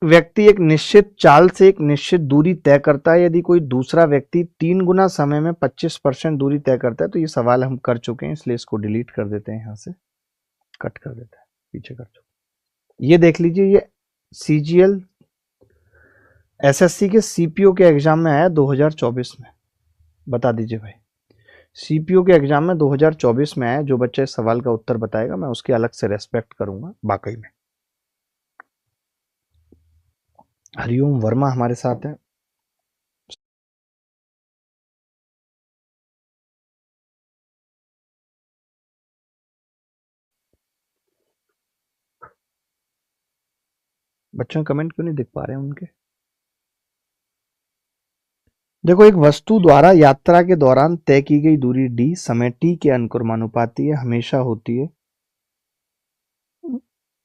व्यक्ति एक निश्चित चाल से एक निश्चित दूरी तय करता है, यदि कोई दूसरा व्यक्ति 3 गुना समय में 25% दूरी तय करता है, तो ये सवाल हम कर चुके हैं, इसलिए इसको डिलीट कर देते हैं, यहां से कट कर देते हैं, पीछे कर चुके। ये देख लीजिए, ये सीजीएल एसएससी के सीपीओ के एग्जाम में आया 2024 में। बता दीजिए भाई, सीपीओ के एग्जाम में 2024 में आया, जो बच्चा इस सवाल का उत्तर बताएगा मैं उसकी अलग से रेस्पेक्ट करूंगा वाकई में। हरिओम वर्मा हमारे साथ हैं। बच्चों कमेंट क्यों नहीं दिख पा रहे हैं उनके? देखो, एक वस्तु द्वारा यात्रा के दौरान तय की गई दूरी d समय t के अनुक्रमानुपाती हमेशा होती है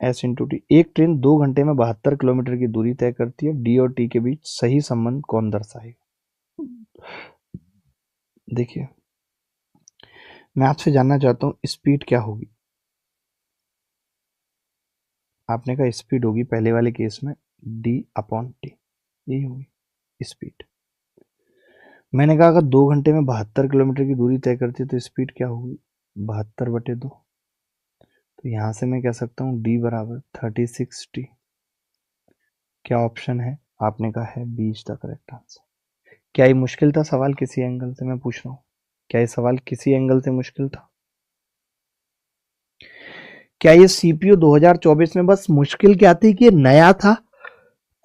s इंटू टी। एक ट्रेन 2 घंटे में 72 किलोमीटर की दूरी तय करती है, d और t के बीच सही संबंध कौन दर्शाएगा? देखिए, मैं आपसे जानना चाहता हूँ स्पीड क्या होगी। आपने कहा स्पीड होगी पहले वाले केस में d अपॉन टी, यही होगी स्पीड। मैंने कहा अगर 2 घंटे में 72 किलोमीटर की दूरी तय करती है तो स्पीड क्या होगी? 72/2। तो यहां से मैं कह सकता हूँ d बराबर 36t। क्या ऑप्शन है? आपने कहा है B is the correct answer. क्या ये मुश्किल था सवाल? किसी एंगल से मैं पूछ रहा हूँ, क्या ये सवाल किसी एंगल से मुश्किल था? क्या ये सीपीयू 2024 में बस मुश्किल क्या थी कि ये नया था?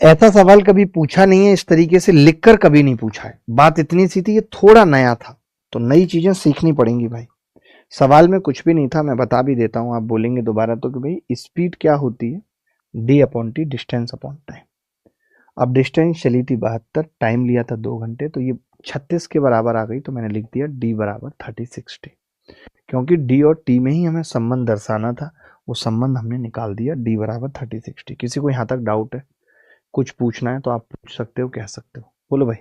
ऐसा सवाल कभी पूछा नहीं है, इस तरीके से लिखकर कभी नहीं पूछा है। बात इतनी सी थी, ये थोड़ा नया था, तो नई चीजें सीखनी पड़ेंगी भाई। सवाल में कुछ भी नहीं था, मैं बता भी देता हूं, आप बोलेंगे दोबारा तो कि भाई स्पीड क्या होती है, D upon T, distance upon time. अब डिस्टेंस चली थी 72, टाइम लिया था 2 घंटे, तो ये 36 के बराबर आ गई, तो मैंने लिख दिया डी बराबर 30/60। क्योंकि डी और टी में ही हमें संबंध दर्शाना था, वो संबंध हमने निकाल दिया, डी बराबर 30/60। किसी को यहाँ तक डाउट है, कुछ पूछना है तो आप पूछ सकते हो, कह सकते हो। बोलो भाई,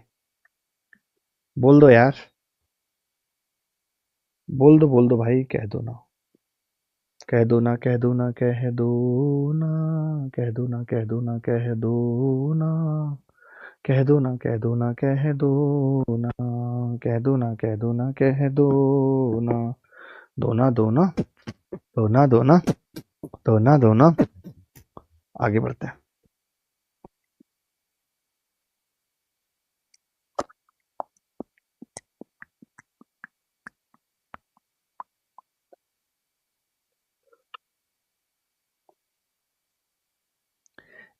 बोल दो यार, बोल दो भाई, कह दो ना, कह दो ना, कह दो ना, कह दो ना, कह दो ना, कह दो ना, कह दो ना, कह दो ना, कह दो ना, कह दो ना, कह दो ना, कह दो ना, कह दो ना, दो ना, दो ना, दो ना, दो ना, दो ना, दो ना। आगे बढ़ते हैं।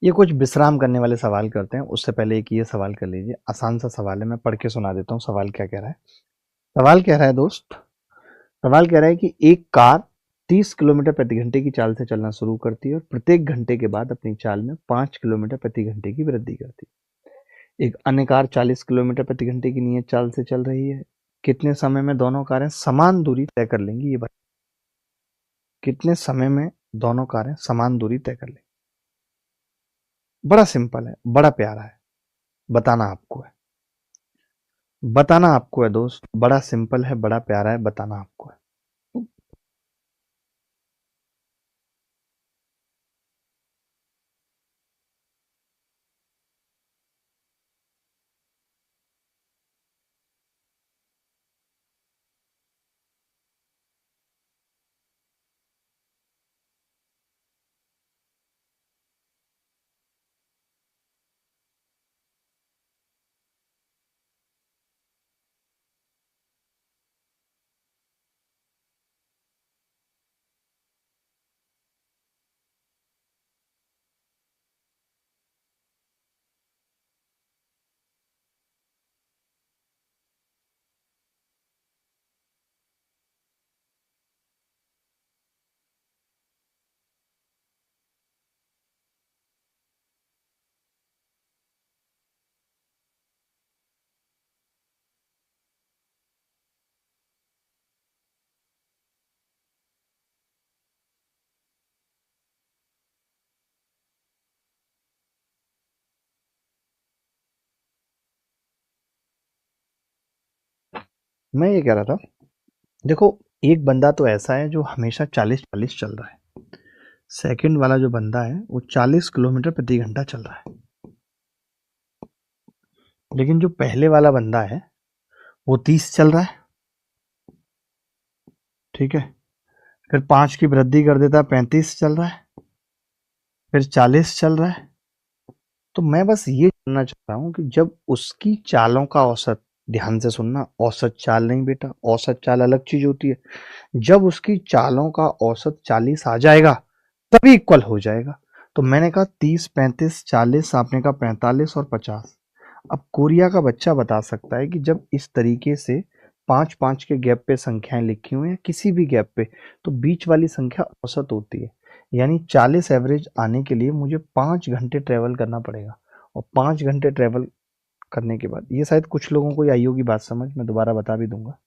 ये कुछ विश्राम करने वाले सवाल करते हैं, उससे पहले एक ये सवाल कर लीजिए, आसान सा सवाल है, मैं पढ़ के सुना देता हूँ सवाल क्या कह रहा है। सवाल कह रहा है दोस्त, सवाल कह रहा है कि एक कार 30 किलोमीटर प्रति घंटे की चाल से चलना शुरू करती है और प्रत्येक घंटे के बाद अपनी चाल में 5 किलोमीटर प्रति घंटे की वृद्धि करती है। एक अन्य कार 40 किलोमीटर प्रति घंटे की नियत चाल से चल रही है। कितने समय में दोनों कारें समान दूरी तय कर लेंगी, ये बात। कितने समय में दोनों कारें समान दूरी तय कर लेंगी? बड़ा सिंपल है, बड़ा प्यारा है, बताना आपको है, बताना आपको है दोस्त, बड़ा सिंपल है, बड़ा प्यारा है, बताना आपको है। मैं ये कह रहा था, देखो, एक बंदा तो ऐसा है जो हमेशा 40-40 चल रहा है। सेकंड वाला जो बंदा है वो 40 किलोमीटर प्रति घंटा चल रहा है। लेकिन जो पहले वाला बंदा है वो 30 चल रहा है, ठीक है। फिर 5 की वृद्धि कर देता है, 35 चल रहा है, फिर 40 चल रहा है। तो मैं बस ये जानना चाह रहा हूँ कि जब उसकी चालों का औसत, ध्यान से सुनना, औसत चाल नहीं बेटा, औसत चाल अलग चीज होती है। जब उसकी चालों का औसत 40 आ जाएगा तभी इक्वल हो जाएगा। तो मैंने कहा 30, 35, 40, आपने कहा 45 और 50। अब कोरिया का बच्चा बता सकता है कि जब इस तरीके से 5-5 के गैप पे संख्याएं लिखी हुई हैं किसी भी गैप पे, तो बीच वाली संख्या औसत होती है। यानी 40 एवरेज आने के लिए मुझे 5 घंटे ट्रेवल करना पड़ेगा, और 5 घंटे ट्रेवल करने के बाद, ये शायद कुछ लोगों को आई होगी बात समझ, मैं दोबारा बता भी दूंगा।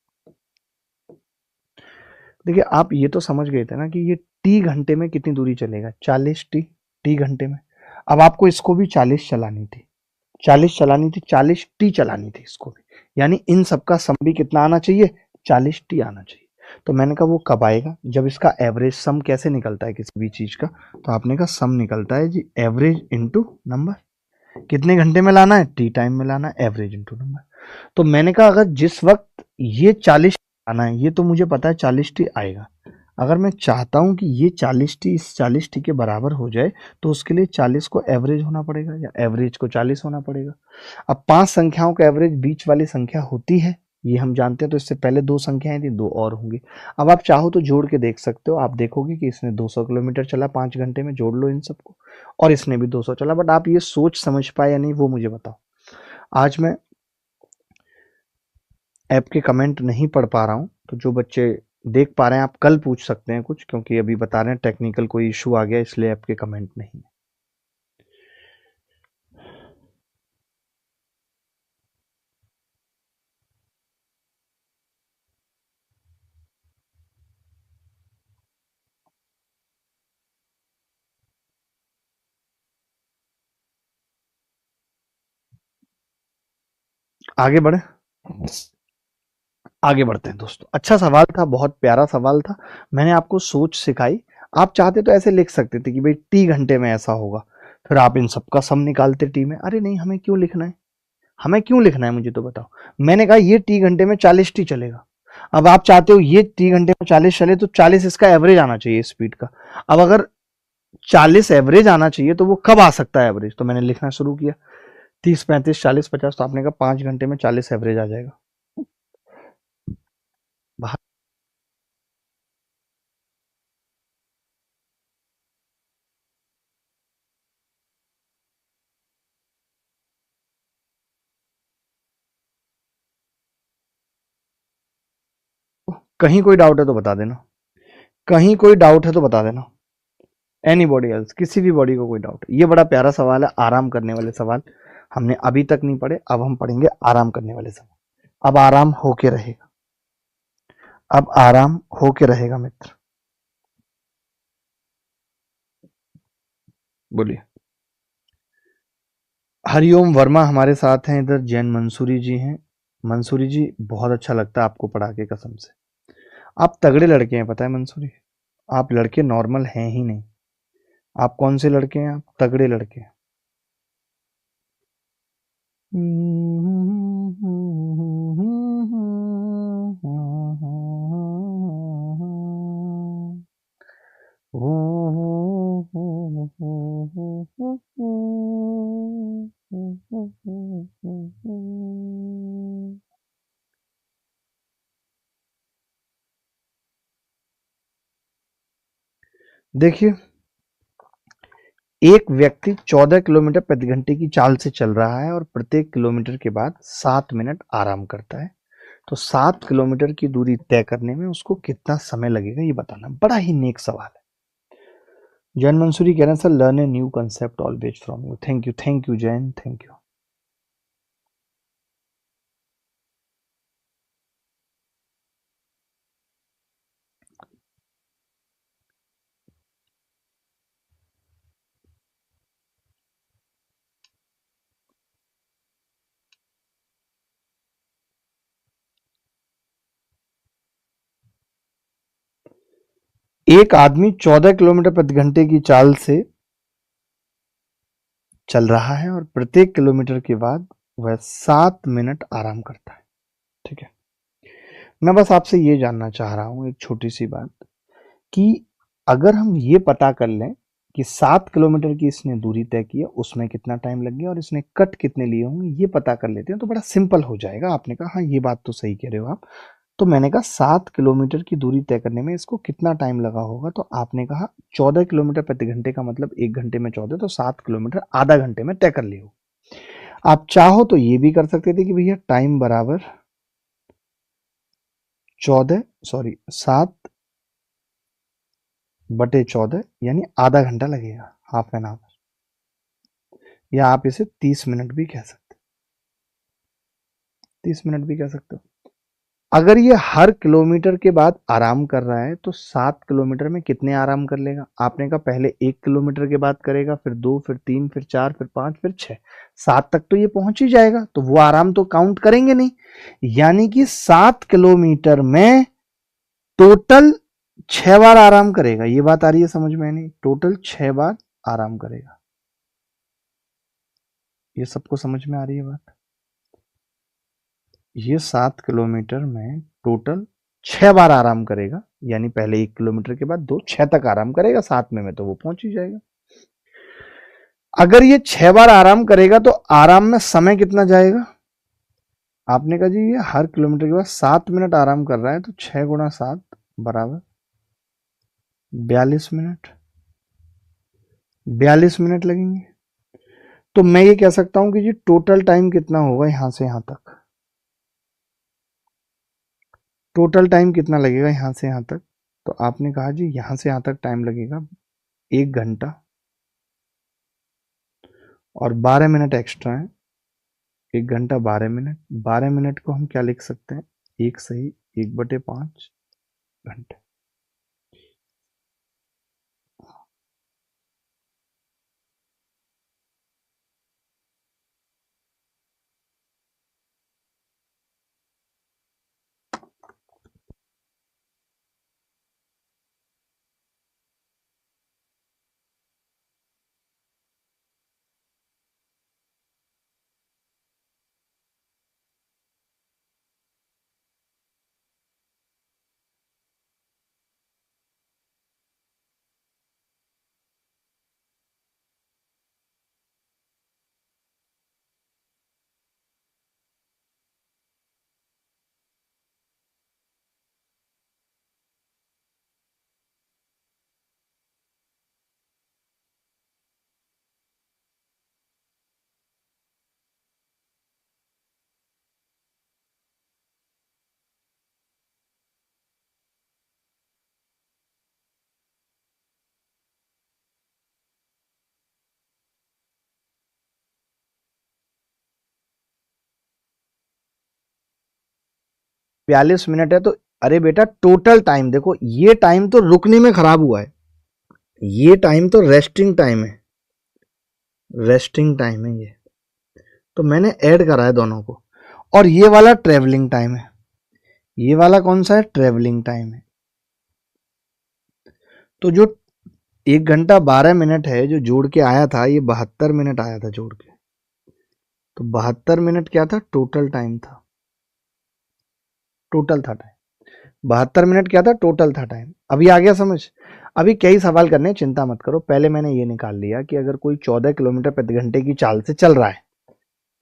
देखिए, आप ये तो समझ गए थे ना कि ये टी घंटे में कितनी दूरी चलेगा, 40 टी, टी घंटे में। अब आपको इसको भी 40 चलानी थी, 40 चलानी थी, 40 टी चलानी थी इसको भी। यानी इन सबका सम भी कितना आना चाहिए, 40 टी आना चाहिए। तो मैंने कहा वो कब आएगा, जब इसका एवरेज सम कैसे निकलता है किसी भी चीज का, तो आपने कहा सम निकलता है जी एवरेज इंटू नंबर। कितने घंटे में लाना है, टी टाइम में लाना है, एवरेज इंटू नंबर। तो मैंने कहा अगर जिस वक्त ये 40 आना है, ये तो मुझे पता है 40 टी आएगा। अगर मैं चाहता हूं कि ये 40 टी इस 40 टी के बराबर हो जाए, तो उसके लिए 40 को एवरेज होना पड़ेगा या एवरेज को 40 होना पड़ेगा। अब 5 संख्याओं का एवरेज बीच वाली संख्या होती है, ये हम जानते हैं, तो इससे पहले 2 संख्याएं थी, 2 और होंगी। अब आप चाहो तो जोड़ के देख सकते हो, आप देखोगे कि इसने 200 किलोमीटर चला 5 घंटे में, जोड़ लो इन सबको, और इसने भी 200 चला। बट आप ये सोच समझ पाए या नहीं वो मुझे बताओ। आज मैं ऐप के कमेंट नहीं पढ़ पा रहा हूँ, तो जो बच्चे देख पा रहे हैं आप कल पूछ सकते हैं कुछ, क्योंकि अभी बता रहे हैं टेक्निकल कोई इशू आ गया इसलिए ऐप के कमेंट नहीं है। आगे बढ़े, आगे बढ़ते हैं दोस्तों। अच्छा सवाल था, बहुत प्यारा सवाल था, मैंने आपको सोच सिखाई। आप चाहते तो ऐसे लिख सकते थे कि भाई टी घंटे में ऐसा होगा, फिर आप इन सबका सम निकालते टी में। अरे नहीं, हमें क्यों लिखना है, हमें क्यों लिखना है मुझे तो बताओ। मैंने कहा ये टी घंटे में 40 टी चलेगा। अब आप चाहते हो ये टी घंटे में 40 चले, तो 40 इसका एवरेज आना चाहिए स्पीड का। अब अगर 40 एवरेज आना चाहिए तो वो कब आ सकता है एवरेज, तो मैंने लिखना शुरू किया 30 35 40 50, तो आपने कहा 5 घंटे में 40 एवरेज आ जाएगा। बाहर कहीं कोई डाउट है तो बता देना, कहीं कोई डाउट है तो बता देना। एनी बॉडी एल्स, किसी भी बॉडी को कोई डाउट है। ये बड़ा प्यारा सवाल है, आराम करने वाले सवाल हमने अभी तक नहीं पढ़े, अब हम पढ़ेंगे आराम करने वाले सवाल। अब आराम होके रहेगा, अब आराम होके रहेगा मित्र। बोलिए। हरिओम वर्मा हमारे साथ हैं इधर, जैन मंसूरी जी हैं। मंसूरी जी बहुत अच्छा लगता है आपको पढ़ा के, कसम से आप तगड़े लड़के हैं, पता है मंसूरी, आप लड़के नॉर्मल हैं ही नहीं। आप कौन से लड़के हैं, आप तगड़े लड़के हैं। देखिए, एक व्यक्ति 14 किलोमीटर प्रति घंटे की चाल से चल रहा है और प्रत्येक किलोमीटर के बाद 7 मिनट आराम करता है। तो 7 किलोमीटर की दूरी तय करने में उसको कितना समय लगेगा ये बताना। बड़ा ही नेक सवाल है। जैन मंसूरी कह रहे हैं sir, learn a new concept always from you. Thank you Jain, thank you. एक आदमी 14 किलोमीटर प्रति घंटे की चाल से चल रहा है और प्रत्येक किलोमीटर के बाद वह 7 मिनट आराम करता है। ठीक है, मैं बस आपसे ये जानना चाह रहा हूं एक छोटी सी बात, कि अगर हम ये पता कर लें कि 7 किलोमीटर की इसने दूरी तय की है, उसमें कितना टाइम लग गया और इसने कट कितने लिए होंगे, ये पता कर लेते हैं तो बड़ा सिंपल हो जाएगा। आपने कहा हाँ ये बात तो सही कह रहे हो आप, तो मैंने कहा 7 किलोमीटर की दूरी तय करने में इसको कितना टाइम लगा होगा, तो आपने कहा 14 किलोमीटर प्रति घंटे का मतलब 1 घंटे में 14, तो 7 किलोमीटर आधा घंटे में तय कर लिए हो। आप चाहो तो ये भी कर सकते थे कि भैया टाइम बराबर 7/14 यानी आधा घंटा लगेगा, हाफ एन आवर, या आप इसे 30 मिनट भी कह सकते, 30 मिनट भी कह सकते हो। अगर ये हर किलोमीटर के बाद आराम कर रहा है तो 7 किलोमीटर में कितने आराम कर लेगा, आपने कहा पहले 1 किलोमीटर के बाद करेगा, फिर 2, फिर 3, फिर 4, फिर 5, फिर 6, 7 तक तो ये पहुंच ही जाएगा, तो वो आराम तो काउंट करेंगे नहीं। यानी कि 7 किलोमीटर में टोटल 6 बार आराम करेगा। ये बात आ रही है समझ में? नहीं, टोटल 6 बार आराम करेगा। ये सबको समझ में आ रही है बात? ये 7 किलोमीटर में टोटल 6 बार आराम करेगा, यानी पहले 1 किलोमीटर के बाद 2, 6 तक आराम करेगा, 7 में तो वो पहुंच ही जाएगा। अगर ये 6 बार आराम करेगा तो आराम में समय कितना जाएगा? आपने कहा जी ये हर किलोमीटर के बाद 7 मिनट आराम कर रहा है, तो 6 गुणा 7 बराबर 42 मिनट। 42 मिनट लगेंगे। तो मैं ये कह सकता हूं कि जी टोटल टाइम कितना होगा यहां से यहां तक, टोटल टाइम कितना लगेगा यहां से यहां तक। तो आपने कहा जी यहां से यहां तक टाइम लगेगा 1 घंटा और 12 मिनट एक्स्ट्रा है। 1 घंटा 12 मिनट, 12 मिनट को हम क्या लिख सकते हैं, एक सही 1/5 घंटे। बयालीस मिनट है तो अरे बेटा टोटल टाइम देखो, ये टाइम तो रुकने में खराब हुआ है, ये टाइम तो रेस्टिंग टाइम है, रेस्टिंग टाइम है ये, तो मैंने ऐड करा है दोनों को। और ये वाला ट्रेवलिंग टाइम है, ये वाला कौन सा है, ट्रेवलिंग टाइम है। तो जो 1 घंटा 12 मिनट है जो जोड़ के आया था, ये 72 मिनट आया था जोड़ के। तो 72 मिनट क्या था, टोटल टाइम था, टोटल था टाइम। 72 मिनट क्या था, टोटल था टाइम। अभी आ गया समझ। अभी कई सवाल करने हैं, चिंता मत करो। पहले मैंने ये निकाल लिया कि अगर कोई 14 किलोमीटर प्रति घंटे की चाल से चल रहा है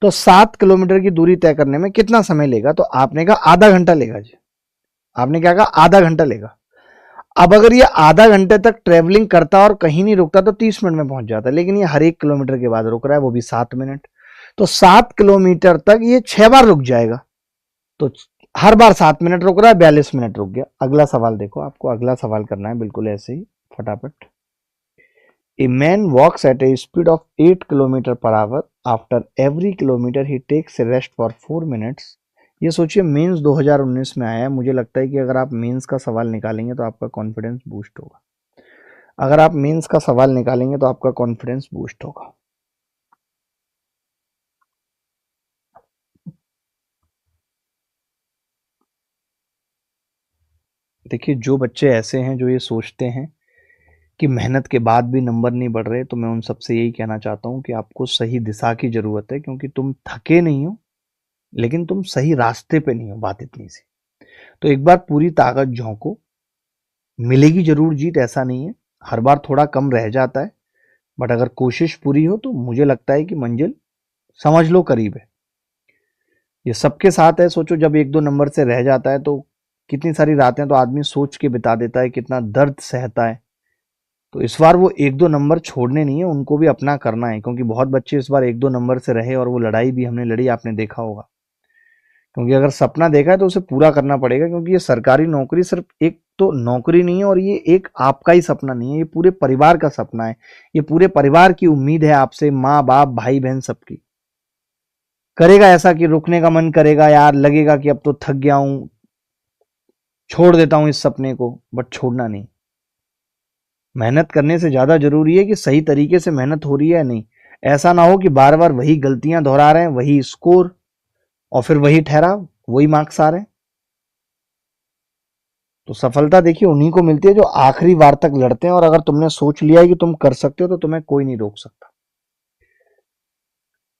तो 7 किलोमीटर की दूरी तय करने में कितना समय लेगा। तो आपने कहा आधा घंटा लेगा जी, आपने क्या कहा, आधा घंटा लेगा। अब अगर ये आधा घंटे तक ट्रेवलिंग करता और कहीं नहीं रुकता तो 30 मिनट में पहुंच जाता, लेकिन ये हर 1 किलोमीटर के बाद रुक रहा है, वो भी 7 मिनट। तो 7 किलोमीटर तक ये 6 बार रुक जाएगा। तो हर बार 7 मिनट रुक रहा है, 42 मिनट रुक गया। अगला सवाल देखो, आपको अगला सवाल करना है बिल्कुल ऐसे ही फटाफट। A man walks at a speed of 8 km per hour. After every kilometer he takes a rest for 4 minutes. ये सोचिए मेंस 2019 में आया है। मुझे लगता है कि अगर आप मेंस का सवाल निकालेंगे तो आपका कॉन्फिडेंस बूस्ट होगा। अगर आप मेंस का सवाल निकालेंगे तो आपका कॉन्फिडेंस बूस्ट होगा। देखिए, जो बच्चे ऐसे हैं जो ये सोचते हैं कि मेहनत के बाद भी नंबर नहीं बढ़ रहे, तो मैं उन सबसे यही कहना चाहता हूँ कि आपको सही दिशा की ज़रूरत है, क्योंकि तुम थके नहीं हो लेकिन तुम सही रास्ते पे नहीं हो, बात इतनी सी। तो एक बार पूरी ताकत झोंको, मिलेगी जरूर जीत, ऐसा नहीं है, हर बार थोड़ा कम रह जाता है, बट अगर कोशिश पूरी हो तो मुझे लगता है कि मंजिल समझ लो करीब है। ये सबके साथ है। सोचो जब 1-2 नंबर से रह जाता है तो कितनी सारी रातें तो आदमी सोच के बिता देता है, कितना दर्द सहता है। तो इस बार वो 1-2 नंबर छोड़ने नहीं है, उनको भी अपना करना है, क्योंकि बहुत बच्चे इस बार 1-2 नंबर से रहे और वो लड़ाई भी हमने लड़ी, आपने देखा होगा। क्योंकि अगर सपना देखा है तो उसे पूरा करना पड़ेगा, क्योंकि ये सरकारी नौकरी सिर्फ एक तो नौकरी नहीं है, और ये एक आपका ही सपना नहीं है, ये पूरे परिवार का सपना है। ये पूरे परिवार की उम्मीद है आपसे, माँ बाप भाई बहन सबकी। करेगा ऐसा कि रुकने का मन करेगा यार, लगेगा कि अब तो थक गया हूं, छोड़ देता हूं इस सपने को, बट छोड़ना नहीं। मेहनत करने से ज्यादा जरूरी है कि सही तरीके से मेहनत हो रही है या नहीं। ऐसा ना हो कि बार बार वही गलतियां दोहरा रहे हैं, वही स्कोर, और फिर वही ठहराव, वही मार्क्स आ रहे हैं। तो सफलता देखिए उन्हीं को मिलती है जो आखिरी बार तक लड़ते हैं, और अगर तुमने सोच लिया है कि तुम कर सकते हो तो तुम्हें कोई नहीं रोक सकता।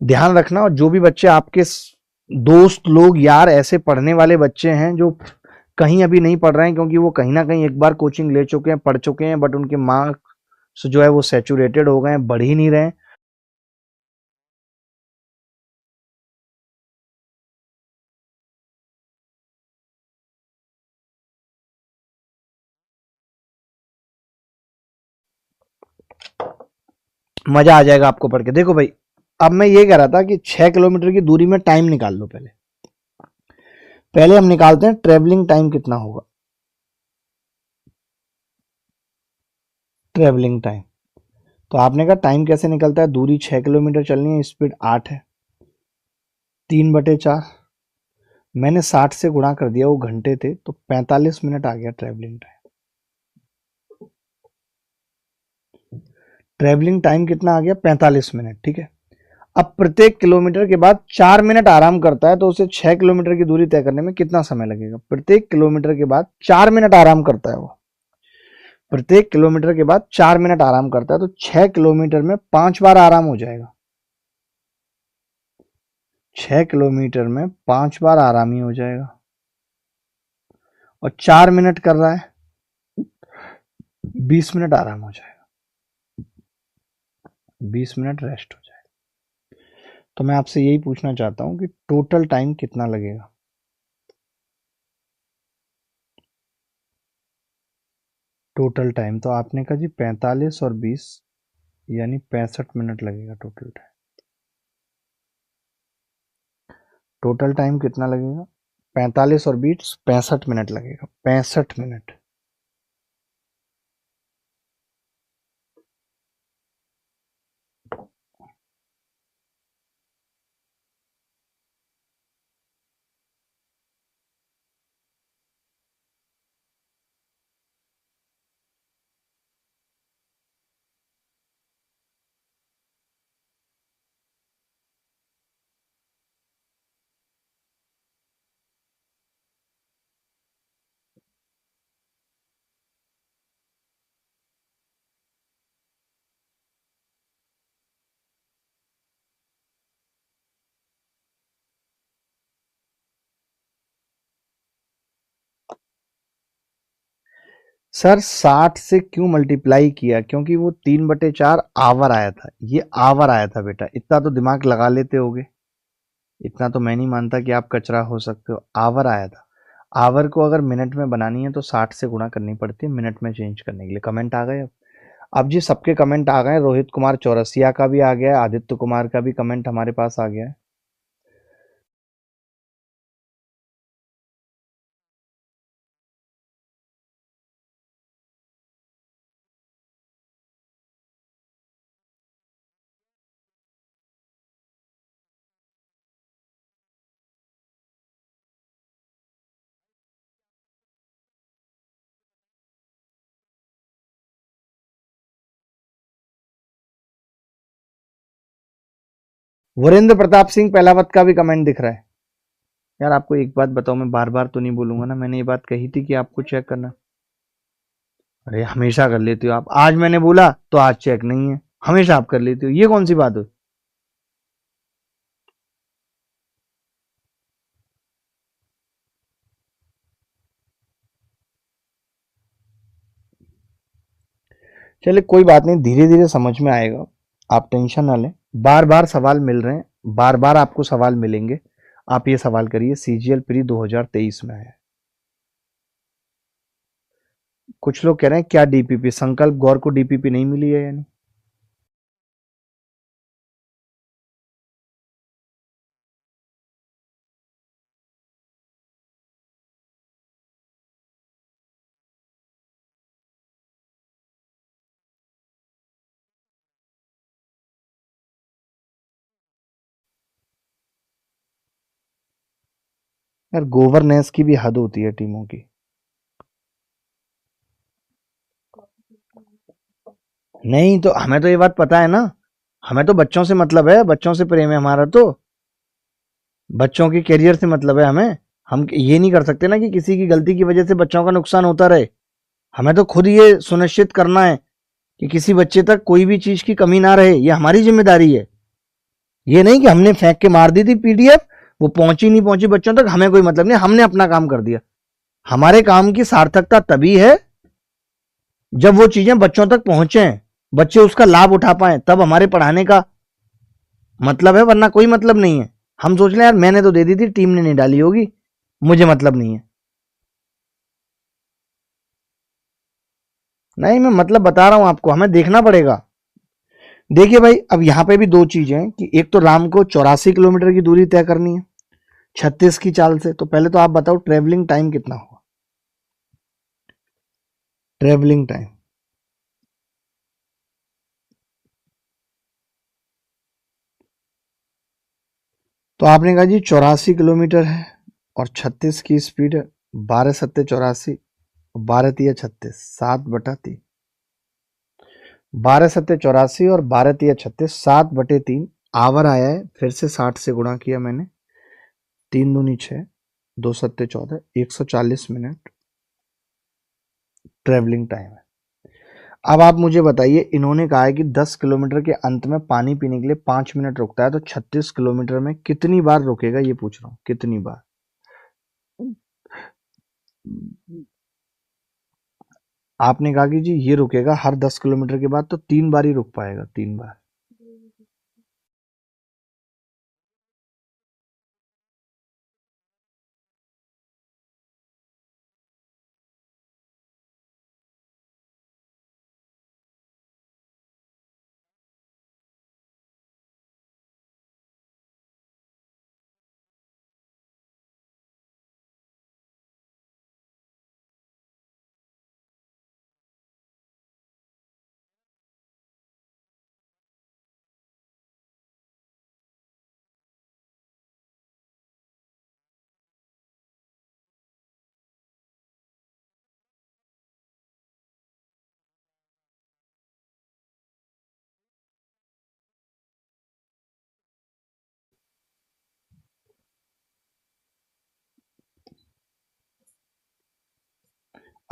ध्यान रखना। और जो भी बच्चे आपके दोस्त लोग यार ऐसे पढ़ने वाले बच्चे हैं जो कहीं अभी नहीं पढ़ रहे हैं, क्योंकि वो कहीं ना कहीं एक बार कोचिंग ले चुके हैं, पढ़ चुके हैं, बट उनके मार्क्स जो है वो सैचुरेटेड हो गए हैं, बढ़ ही नहीं रहे हैं। मजा आ जाएगा आपको पढ़ के। देखो भाई, अब मैं ये कह रहा था कि 6 किलोमीटर की दूरी में टाइम निकाल लो। पहले पहले हम निकालते हैं ट्रेवलिंग टाइम कितना होगा। ट्रेवलिंग टाइम, तो आपने कहा टाइम कैसे निकलता है, दूरी 6 किलोमीटर चलनी है, स्पीड 8 है, 3/4, मैंने 60 से गुणा कर दिया, वो घंटे थे, तो 45 मिनट आ गया ट्रेवलिंग टाइम। ट्रेवलिंग टाइम कितना आ गया, 45 मिनट। ठीक है, अब प्रत्येक किलोमीटर के बाद 4 मिनट आराम करता है, तो उसे 6 किलोमीटर की दूरी तय करने में कितना समय लगेगा। प्रत्येक किलोमीटर के बाद 4 मिनट आराम करता है वो, प्रत्येक किलोमीटर के बाद 4 मिनट आराम करता है, तो 6 किलोमीटर में 5 बार आराम हो जाएगा। 6 किलोमीटर में 5 बार आराम ही हो जाएगा, और 4 मिनट कर रहा है, 20 मिनट आराम हो जाएगा, 20 मिनट रेस्ट हो जाएगा। तो मैं आपसे यही पूछना चाहता हूं कि टोटल टाइम कितना लगेगा। टोटल टाइम तो आपने कहा जी 45 और 20 यानी 65 मिनट लगेगा टोटल टाइम। टोटल टाइम कितना लगेगा, 45 और 20 65 मिनट लगेगा, 65 मिनट। सर 60 से क्यों मल्टीप्लाई किया, क्योंकि वो 3/4 आवर आया था, ये आवर आया था बेटा, इतना तो दिमाग लगा लेते होगे, इतना तो मैं नहीं मानता कि आप कचरा हो सकते हो। आवर आया था, आवर को अगर मिनट में बनानी है तो 60 से गुणा करनी पड़ती है मिनट में चेंज करने के लिए। कमेंट आ गए अब जी, सबके कमेंट आ गए, रोहित कुमार चौरसिया का भी आ गया है, आदित्य कुमार का भी कमेंट हमारे पास आ गया है। वरिंद्र प्रताप सिंह पहलावत का भी कमेंट दिख रहा है। यार आपको एक बात बताओ, मैं बार बार तो नहीं बोलूंगा ना, मैंने ये बात कही थी कि आपको चेक करना। अरे हमेशा कर लेती हो आप, आज मैंने बोला तो आज चेक नहीं है, हमेशा आप कर लेती हो, ये कौन सी बात हुई। चलिए कोई बात नहीं, धीरे धीरे समझ में आएगा, आप टेंशन ना लें। बार बार सवाल मिल रहे हैं, बार बार आपको सवाल मिलेंगे, आप ये सवाल करिए। सीजीएल प्री 2023 में है। कुछ लोग कह रहे हैं क्या डीपीपी, संकल्प गौर को डीपीपी नहीं मिली है यानी। यार गवर्नेंस की भी हद होती है टीमों की। नहीं तो हमें तो ये बात पता है ना, हमें तो बच्चों से मतलब है, बच्चों से प्रेम है हमारा, तो बच्चों के करियर से मतलब है हमें। हम ये नहीं कर सकते ना कि किसी की गलती की वजह से बच्चों का नुकसान होता रहे। हमें तो खुद ये सुनिश्चित करना है कि किसी बच्चे तक कोई भी चीज की कमी ना रहे, ये हमारी जिम्मेदारी है। ये नहीं कि हमने फेंक के मार दी थी पीडीएफ, वो पहुंची नहीं पहुंची बच्चों तक, हमें कोई मतलब नहीं, हमने अपना काम कर दिया। हमारे काम की सार्थकता तभी है जब वो चीजें बच्चों तक पहुंचे, बच्चे उसका लाभ उठा पाए, तब हमारे पढ़ाने का मतलब है, वरना कोई मतलब नहीं है। हम सोच लें यार मैंने तो दे दी थी, टीम ने नहीं डाली होगी, मुझे मतलब नहीं है। नहीं मैं मतलब बता रहा हूं आपको, हमें देखना पड़ेगा। देखिए भाई, अब यहां पे भी दो चीजें हैं कि एक तो राम को 84 किलोमीटर की दूरी तय करनी है 36 की चाल से। तो पहले तो आप बताओ ट्रेवलिंग टाइम कितना होगा, ट्रेवलिंग टाइम। तो आपने कहा जी 84 किलोमीटर है और 36 की स्पीड है। 12 सत्ते 84, 12 तिया 36, 7/3। 12 सत्ते 84 और 12 तिया 36, 7/3 आवर आया है। फिर से 60 से गुणा किया मैंने, 3 दूनी 6, 2 सत्ते 14, 140 मिनट ट्रेवलिंग टाइम है। अब आप मुझे बताइए, इन्होंने कहा है कि 10 किलोमीटर के अंत में पानी पीने के लिए 5 मिनट रुकता है, तो 36 किलोमीटर में कितनी बार रुकेगा ये पूछ रहा हूँ, कितनी बार। आपने कहा कि जी ये रुकेगा हर 10 किलोमीटर के बाद, तो 3 बार ही रुक पाएगा, 3 बार।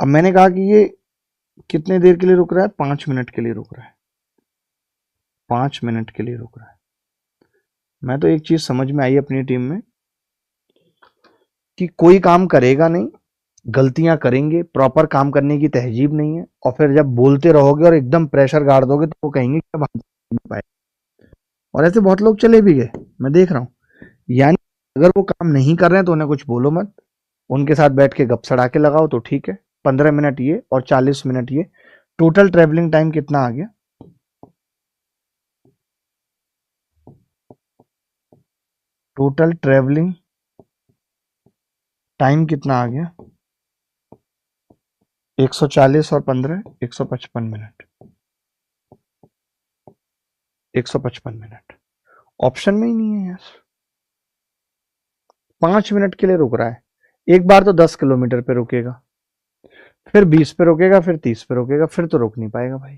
अब मैंने कहा कि ये कितने देर के लिए रुक रहा है, 5 मिनट के लिए रुक रहा है, 5 मिनट के लिए रुक रहा है। मैं तो एक चीज समझ में आई अपनी टीम में कि कोई काम करेगा नहीं, गलतियां करेंगे, प्रॉपर काम करने की तहजीब नहीं है, और फिर जब बोलते रहोगे और एकदम प्रेशर गाड़ दोगे तो वो कहेंगे कि अब हम नहीं पाए। और ऐसे बहुत लोग चले भी गए, मैं देख रहा हूँ। यानी अगर वो काम नहीं कर रहे हैं तो उन्हें कुछ बोलो मत, उनके साथ बैठ के गप सड़ा के लगाओ तो ठीक है। 15 मिनट ये और 40 मिनट ये, टोटल ट्रेवलिंग टाइम कितना आ गया, टोटल ट्रेवलिंग टाइम कितना आ गया, 140 और 15, 155 मिनट, 155 मिनट। ऑप्शन में ही नहीं है यार। 5 मिनट के लिए रुक रहा है, एक बार तो 10 किलोमीटर पे रुकेगा, फिर 20 पे रुकेगा, फिर 30 पे रुकेगा, फिर तो रुक नहीं पाएगा भाई।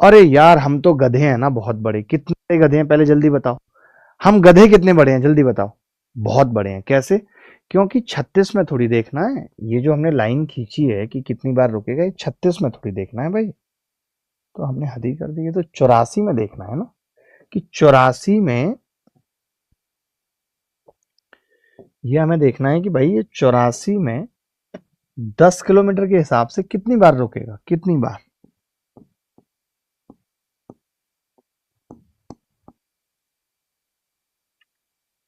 अरे यार हम तो गधे हैं ना बहुत बड़े, कितने गधे हैं पहले जल्दी बताओ। हम गधे कितने बड़े हैं जल्दी बताओ। बहुत बड़े हैं, कैसे? क्योंकि 36 में थोड़ी देखना है, ये जो हमने लाइन खींची है कि कितनी बार रुकेगा, ये 36 में थोड़ी देखना है भाई। तो हमने हद ही कर दी, ये तो 84 में देखना है ना, कि 84 में ये हमें देखना है कि भाई ये 84 में 10 किलोमीटर के हिसाब से कितनी बार रुकेगा, कितनी बार,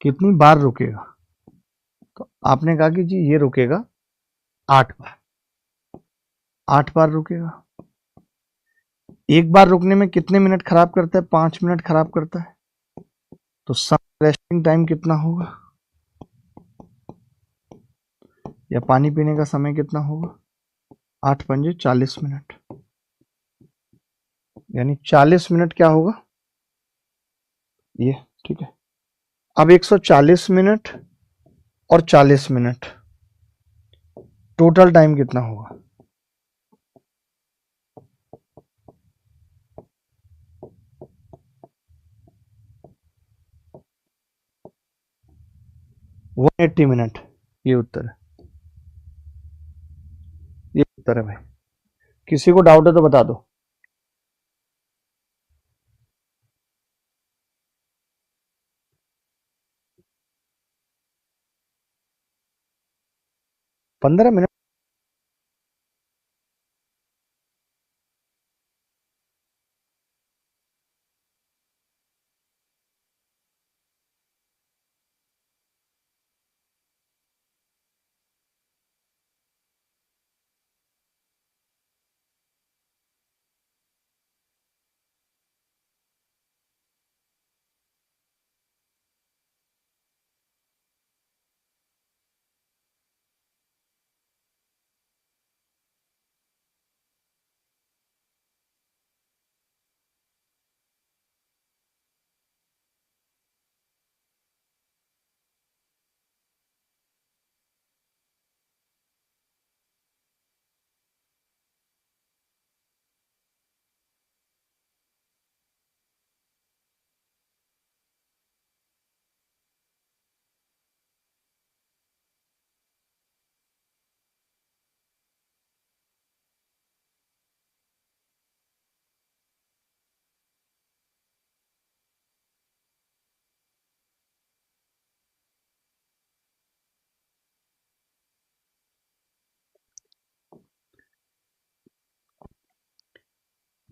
कितनी बार रुकेगा। तो आपने कहा कि जी ये रुकेगा 8 बार, 8 बार रुकेगा। एक बार रुकने में कितने मिनट खराब करता है, 5 मिनट खराब करता है। तो सम रेस्टिंग टाइम कितना होगा, या पानी पीने का समय कितना होगा, 8 पंजे 40 मिनट, यानी 40 मिनट क्या होगा ये, ठीक है। अब 140 मिनट और 40 मिनट, टोटल टाइम कितना होगा, वन 80 मिनट। ये उत्तर है, ये उत्तर है भाई। किसी को डाउट है तो बता दो। 15 मिनट।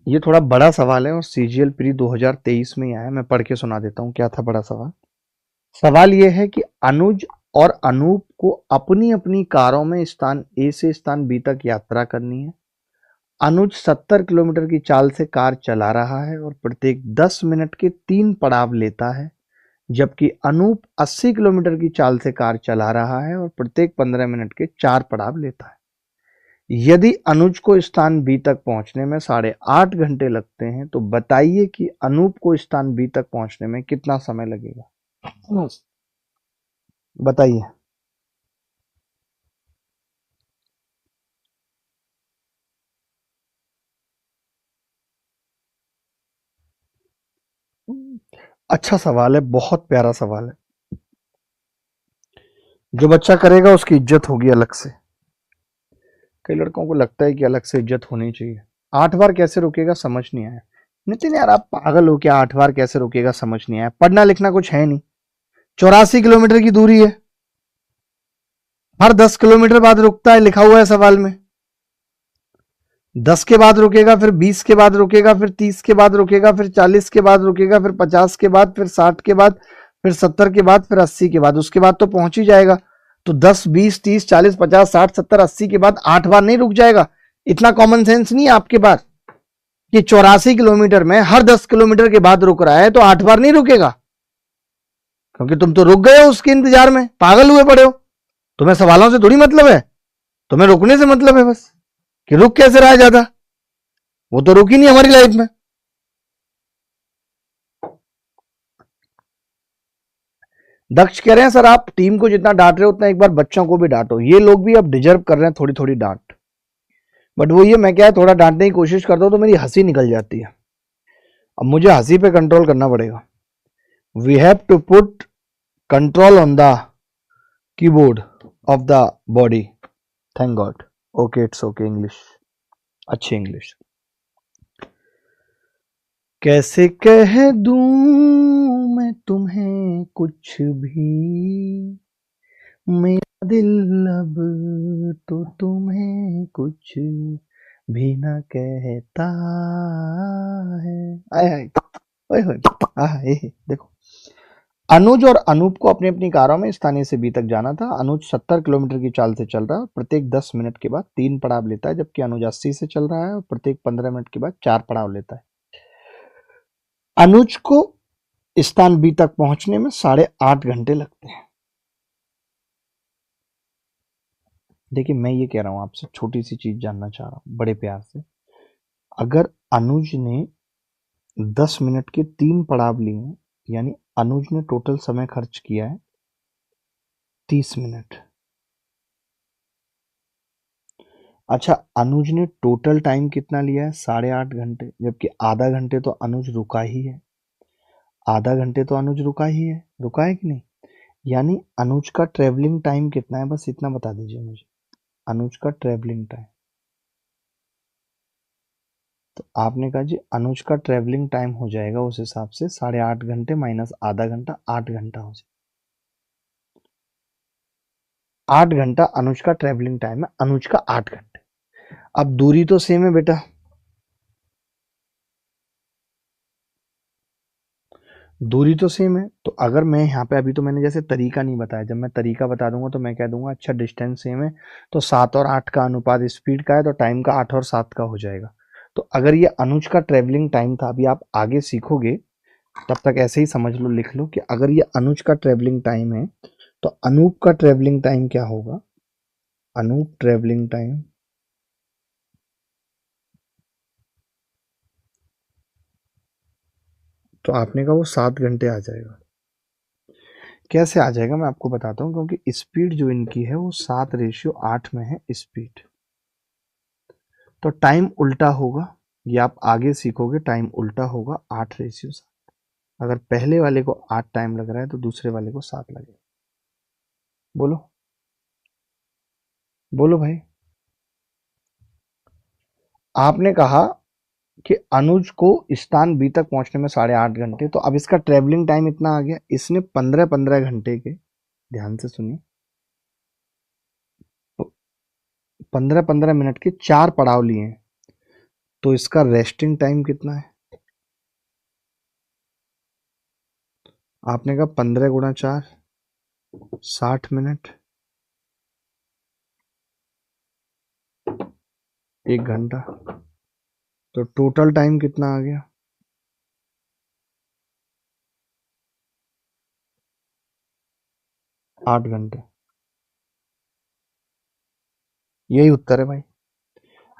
ये थोड़ा बड़ा सवाल है और सीजीएल प्री 2023 में ही आया, मैं पढ़ के सुना देता हूँ क्या था बड़ा सवाल। सवाल ये है कि अनुज और अनूप को अपनी अपनी कारों में स्थान ए से स्थान बी तक यात्रा करनी है। अनुज 70 किलोमीटर की चाल से कार चला रहा है और प्रत्येक 10 मिनट के 3 पड़ाव लेता है, जबकि अनूप 80 किलोमीटर की चाल से कार चला रहा है और प्रत्येक 15 मिनट के 4 पड़ाव लेता है। यदि अनुज को स्थान बी तक पहुंचने में 8.5 घंटे लगते हैं तो बताइए कि अनूप को स्थान बी तक पहुंचने में कितना समय लगेगा। बताइए। अच्छा सवाल है, बहुत प्यारा सवाल है। जो बच्चा करेगा उसकी इज्जत होगी अलग से। कई लड़कों को लगता है कि अलग से इज्जत होनी चाहिए। 8 बार कैसे रुकेगा समझ नहीं आया। नितिन यार आप पागल हो क्या? 8 बार कैसे रुकेगा समझ नहीं आया। पढ़ना लिखना कुछ है नहीं। 84 किलोमीटर की दूरी है, हर 10 किलोमीटर बाद रुकता है, लिखा हुआ है सवाल में। 10 के बाद रुकेगा, फिर 20 के बाद रुकेगा, फिर 30 के बाद रुकेगा, फिर 40 के बाद रुकेगा, फिर 50 के बाद, फिर 60 के बाद, फिर 70 के बाद, फिर 80 के बाद। उसके बाद तो पहुंच ही जाएगा। तो 10, 20, 30, 40, 50, 60, 70, 80 के बाद 8 बार नहीं रुक जाएगा? इतना कॉमन सेंस नहीं है आपके पास कि 84 किलोमीटर में हर 10 किलोमीटर के बाद रुक रहा है तो 8 बार नहीं रुकेगा? क्योंकि तुम तो रुक गए हो उसके इंतजार में, पागल हुए पड़े हो। तुम्हें सवालों से थोड़ी मतलब है, तुम्हें रुकने से मतलब है बस, कि रुक कैसे रहा है ज्यादा। वो तो रुक ही नहीं हमारी लाइफ में। दक्ष कह रहे हैं सर आप टीम को जितना डांट रहे हो उतना एक बार बच्चों को भी डांटो। ये लोग भी अब डिजर्व कर रहे हैं थोड़ी थोड़ी डांट। बट वो ये, मैं क्या है थोड़ा डांटने की कोशिश करता हूं तो मेरी हंसी निकल जाती है। अब मुझे हंसी पे कंट्रोल करना पड़ेगा। We have to put control on the keyboard of the body. Thank god. Okay it's okay English, अच्छी इंग्लिश। कैसे कह दूं मैं तुम्हें कुछ भी, मेरा दिल अब तो तुम्हें कुछ भी ना कहता है। आय हाय, ओए होए, आहा ये देखो। अनुज और अनूप को अपनी अपनी कारों में स्थानीय से बी तक जाना था। अनुज 70 किलोमीटर की चाल से चल रहा है और प्रत्येक 10 मिनट के बाद 3 पड़ाव लेता है, जबकि अनुज 80 से चल रहा है और प्रत्येक 15 मिनट के बाद 4 पड़ाव लेता है। अनुज को स्थान बी तक पहुंचने में 8.5 घंटे लगते हैं। देखिए मैं ये कह रहा हूं आपसे, छोटी सी चीज जानना चाह रहा हूं बड़े प्यार से। अगर अनुज ने 10 मिनट के 3 पड़ाव लिए हैं, यानी अनुज ने टोटल समय खर्च किया है 30 मिनट। अच्छा, अनुज ने टोटल टाइम कितना लिया है? 8.5 घंटे, जबकि आधा घंटे तो अनुज रुका ही है। आधा घंटे तो अनुज रुका ही है, रुका है कि नहीं? यानी अनुज का ट्रेवलिंग टाइम कितना है, बस इतना बता दीजिए मुझे। अनुज का ट्रेवलिंग टाइम, तो आपने कहा जी अनुज का ट्रेवलिंग टाइम हो जाएगा उस हिसाब से 8.5 घंटे माइनस आधा घंटा, 8 घंटा हो जाए। 8 घंटा अनुज का ट्रेवलिंग टाइम है, अनुज का 8 घंटे। अब दूरी तो सेम है बेटा, दूरी तो सेम है। तो अगर मैं यहाँ पे, अभी तो मैंने जैसे तरीका नहीं बताया, जब मैं तरीका बता दूंगा तो मैं कह दूंगा अच्छा डिस्टेंस सेम है तो 7 और 8 का अनुपात स्पीड का है तो टाइम का 8 और 7 का हो जाएगा। तो अगर ये अनुज का ट्रेवलिंग टाइम था, अभी आप आगे सीखोगे तब तक ऐसे ही समझ लो, लिख लो कि अगर ये अनुज का ट्रेवलिंग टाइम है तो अनूप का ट्रेवलिंग टाइम क्या होगा? अनूप ट्रेवलिंग टाइम तो आपने कहा वो 7 घंटे आ जाएगा। कैसे आ जाएगा मैं आपको बताता हूँ, क्योंकि स्पीड जो इनकी है वो 7:8 में है स्पीड। तो टाइम उल्टा होगा, ये आप आगे सीखोगे, टाइम उल्टा होगा 8:7। अगर पहले वाले को 8 टाइम लग रहा है तो दूसरे वाले को 7 लगेगा। बोलो बोलो भाई। आपने कहा कि अनुज को स्थान बी तक पहुंचने में 8.5 घंटे, तो अब इसका ट्रेवलिंग टाइम इतना आ गया। इसने 15-15 घंटे के, ध्यान से सुनिए, 15-15 मिनट के 4 पड़ाव लिए हैं। तो इसका रेस्टिंग टाइम कितना है? आपने कहा 15 × 4 60 मिनट, 1 घंटा। तो टोटल टाइम कितना आ गया? 8 घंटे। यही उत्तर है भाई।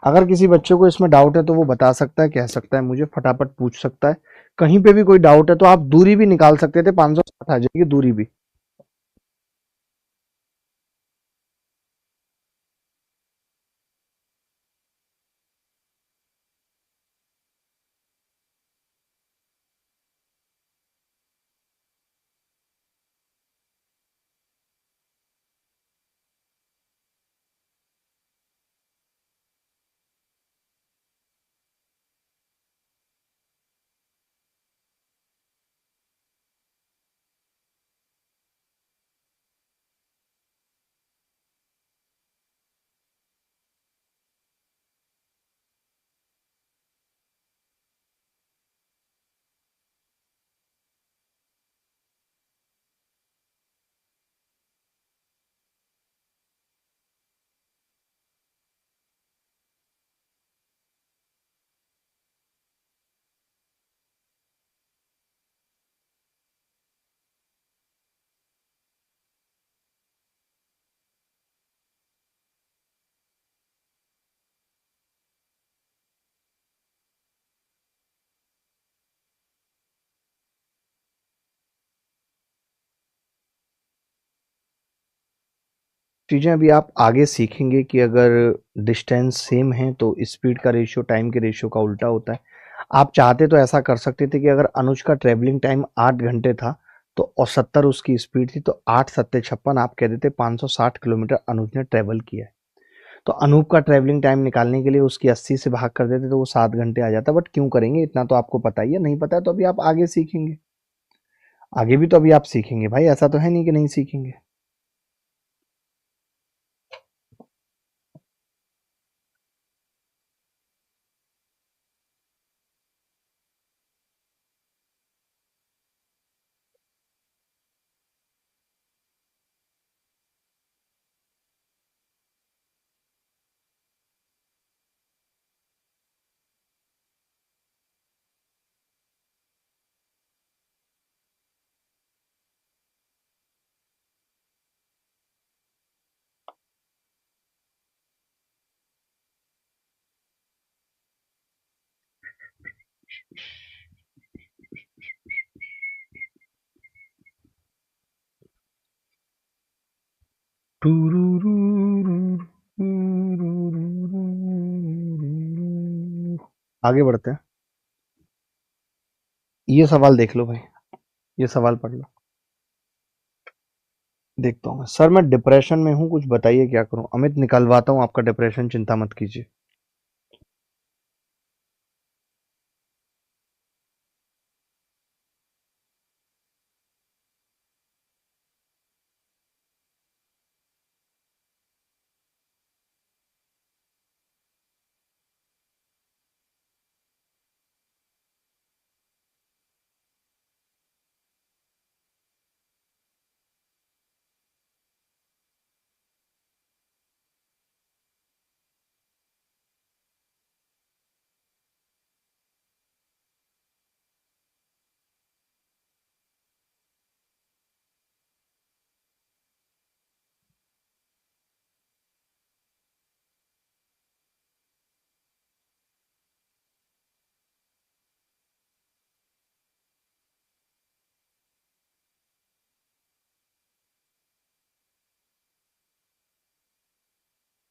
अगर किसी बच्चे को इसमें डाउट है तो वो बता सकता है, कह सकता है, मुझे फटाफट पूछ सकता है। कहीं पे भी कोई डाउट है तो आप दूरी भी निकाल सकते थे, 560 आ जाएगी दूरी भी। चीज़ें अभी आप आगे सीखेंगे कि अगर डिस्टेंस सेम है तो स्पीड का रेशियो टाइम के रेशियो का उल्टा होता है। आप चाहते तो ऐसा कर सकते थे कि अगर अनुज का ट्रैवलिंग टाइम 8 घंटे था तो और 70 उसकी स्पीड थी, तो 8×7=56 आप कह देते 560 किलोमीटर अनुज ने ट्रैवल किया है। तो अनूप का ट्रैवलिंग टाइम निकालने के लिए उसकी 80 से भाग कर देते तो वो 7 घंटे आ जाता। बट क्यों करेंगे, इतना तो आपको पता ही है। नहीं पता है तो अभी आप आगे सीखेंगे। आगे भी तो अभी आप सीखेंगे भाई, ऐसा तो है नहीं कि नहीं सीखेंगे। आगे बढ़ते हैं। ये सवाल देख लो भाई, ये सवाल पढ़ लो। देखता हूँ मैं। सर मैं डिप्रेशन में हूँ, कुछ बताइए क्या करूँ? अमित निकलवाता हूँ आपका डिप्रेशन, चिंता मत कीजिए।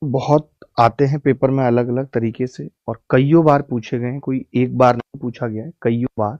बहुत आते हैं पेपर में अलग अलग तरीके से और कईयों बार पूछे गए हैं, कोई एक बार नहीं पूछा गया है, कईयों बार।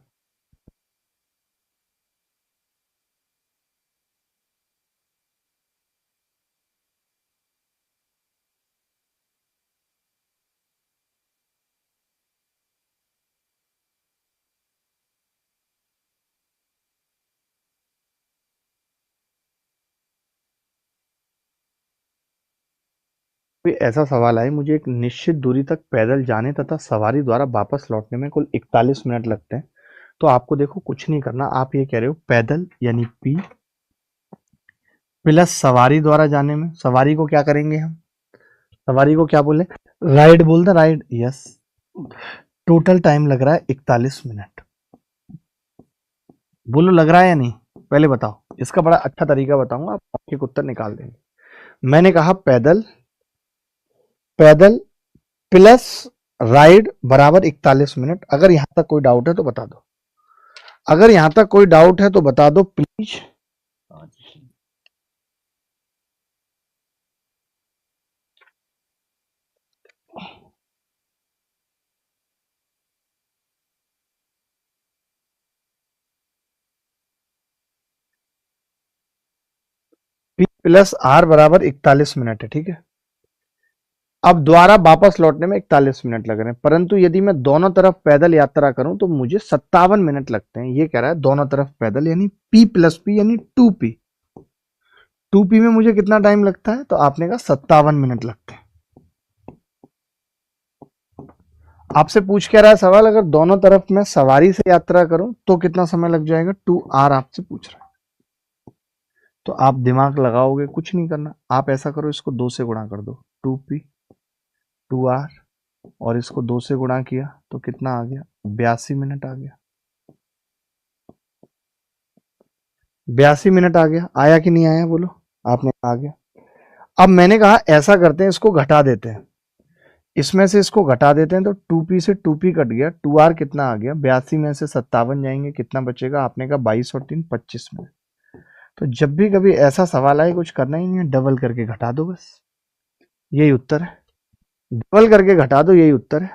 कोई ऐसा सवाल आए, मुझे एक निश्चित दूरी तक पैदल जाने तथा सवारी द्वारा वापस लौटने में कुल 41 मिनट लगते हैं, तो आपको देखो कुछ नहीं करना, आप ये कह रहे हो पैदल यानी पी प्लस सवारी द्वारा जाने में, सवारी को क्या करेंगे हम, सवारी को क्या बोले, राइड बोल दे, राइड, यस। टोटल टाइम लग रहा है 41 मिनट। बोलो लग रहा है या नहीं, पहले बताओ, इसका बड़ा अच्छा तरीका बताऊंगा, आप मौखिक उत्तर निकाल देंगे। मैंने कहा पैदल, पैदल प्लस राइड बराबर 41 मिनट। अगर यहां तक कोई डाउट है तो बता दो, अगर यहां तक कोई डाउट है तो बता दो प्लीज। पी प्लस आर बराबर 41 मिनट है, ठीक है। अब द्वारा वापस लौटने में 41 मिनट लग रहे हैं, परंतु यदि मैं दोनों तरफ पैदल यात्रा करूं तो मुझे 57 मिनट लगते हैं। ये कह रहा है दोनों तरफ पैदल यानी पी प्लस पी यानी 2p। 2p में मुझे कितना टाइम लगता है, तो आपने कहा 57 मिनट लगते हैं। आपसे पूछ क्या रहा है सवाल, अगर दोनों तरफ मैं सवारी से यात्रा करूं तो कितना समय लग जाएगा, 2r आपसे पूछ रहा है। तो आप दिमाग लगाओगे, कुछ नहीं करना, आप ऐसा करो, इसको 2 से गुणा कर दो, 2p 2r, और इसको 2 से गुणा किया तो कितना आ गया, 82 मिनट आ गया। 82 मिनट आ गया, आया कि नहीं आया बोलो, आपने आ गया। अब मैंने कहा ऐसा करते हैं, इसको घटा देते हैं, इसमें से इसको घटा देते हैं, तो 2p से 2p कट गया, 2r कितना आ गया, 82 में से 57 जाएंगे, कितना बचेगा, आपने कहा 22 और 3 25 मिनट। तो जब भी कभी ऐसा सवाल आए, कुछ करना ही नहीं है, डबल करके घटा दो, बस यही उत्तर है। डबल करके घटा दो, यही उत्तर है।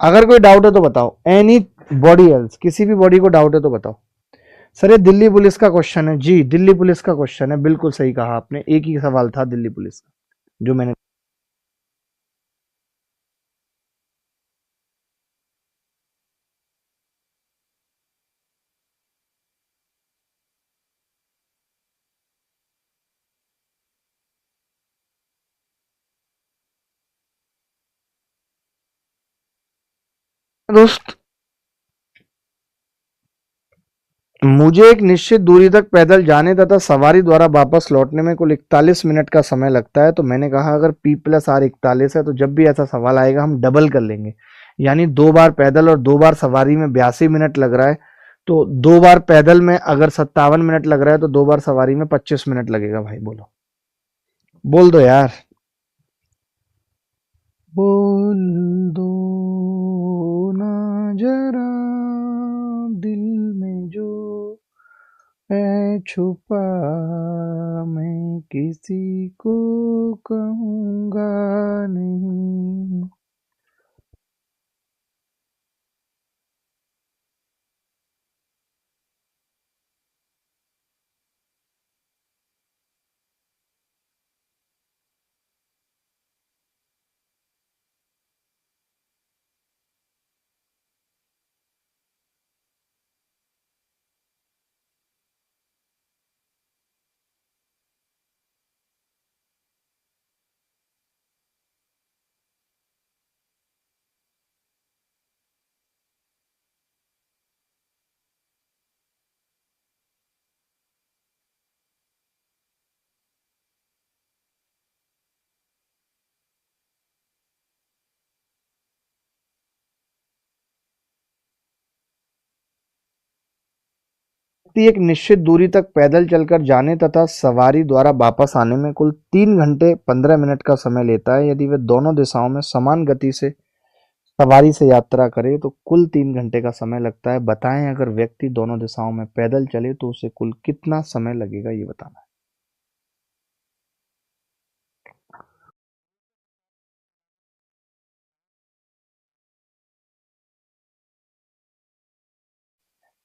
अगर कोई डाउट है तो बताओ, एनी बॉडी एल्स, किसी भी बॉडी को डाउट है तो बताओ। सर ये दिल्ली पुलिस का क्वेश्चन है जी, दिल्ली पुलिस का क्वेश्चन है, बिल्कुल सही कहा आपने, एक ही सवाल था दिल्ली पुलिस का जो मैंने। दोस्त, मुझे एक निश्चित दूरी तक पैदल जाने तथा सवारी द्वारा वापस लौटने में कुल 41 मिनट का समय लगता है, तो मैंने कहा अगर P प्लस आर 41 है, तो जब भी ऐसा सवाल आएगा हम डबल कर लेंगे, यानी 2 बार पैदल और 2 बार सवारी में 82 मिनट लग रहा है, तो 2 बार पैदल में अगर 57 मिनट लग रहा है, तो 2 बार सवारी में 25 मिनट लगेगा भाई, बोलो, बोल दो यार, बोल दो ना जरा, दिल में जो है छुपा, मैं किसी को कहूंगा नहीं। व्यक्ति एक निश्चित दूरी तक पैदल चलकर जाने तथा सवारी द्वारा वापस आने में कुल 3 घंटे 15 मिनट का समय लेता है। यदि वह दोनों दिशाओं में समान गति से सवारी से यात्रा करे तो कुल 3 घंटे का समय लगता है। बताएं अगर व्यक्ति दोनों दिशाओं में पैदल चले तो उसे कुल कितना समय लगेगा, ये बताना है।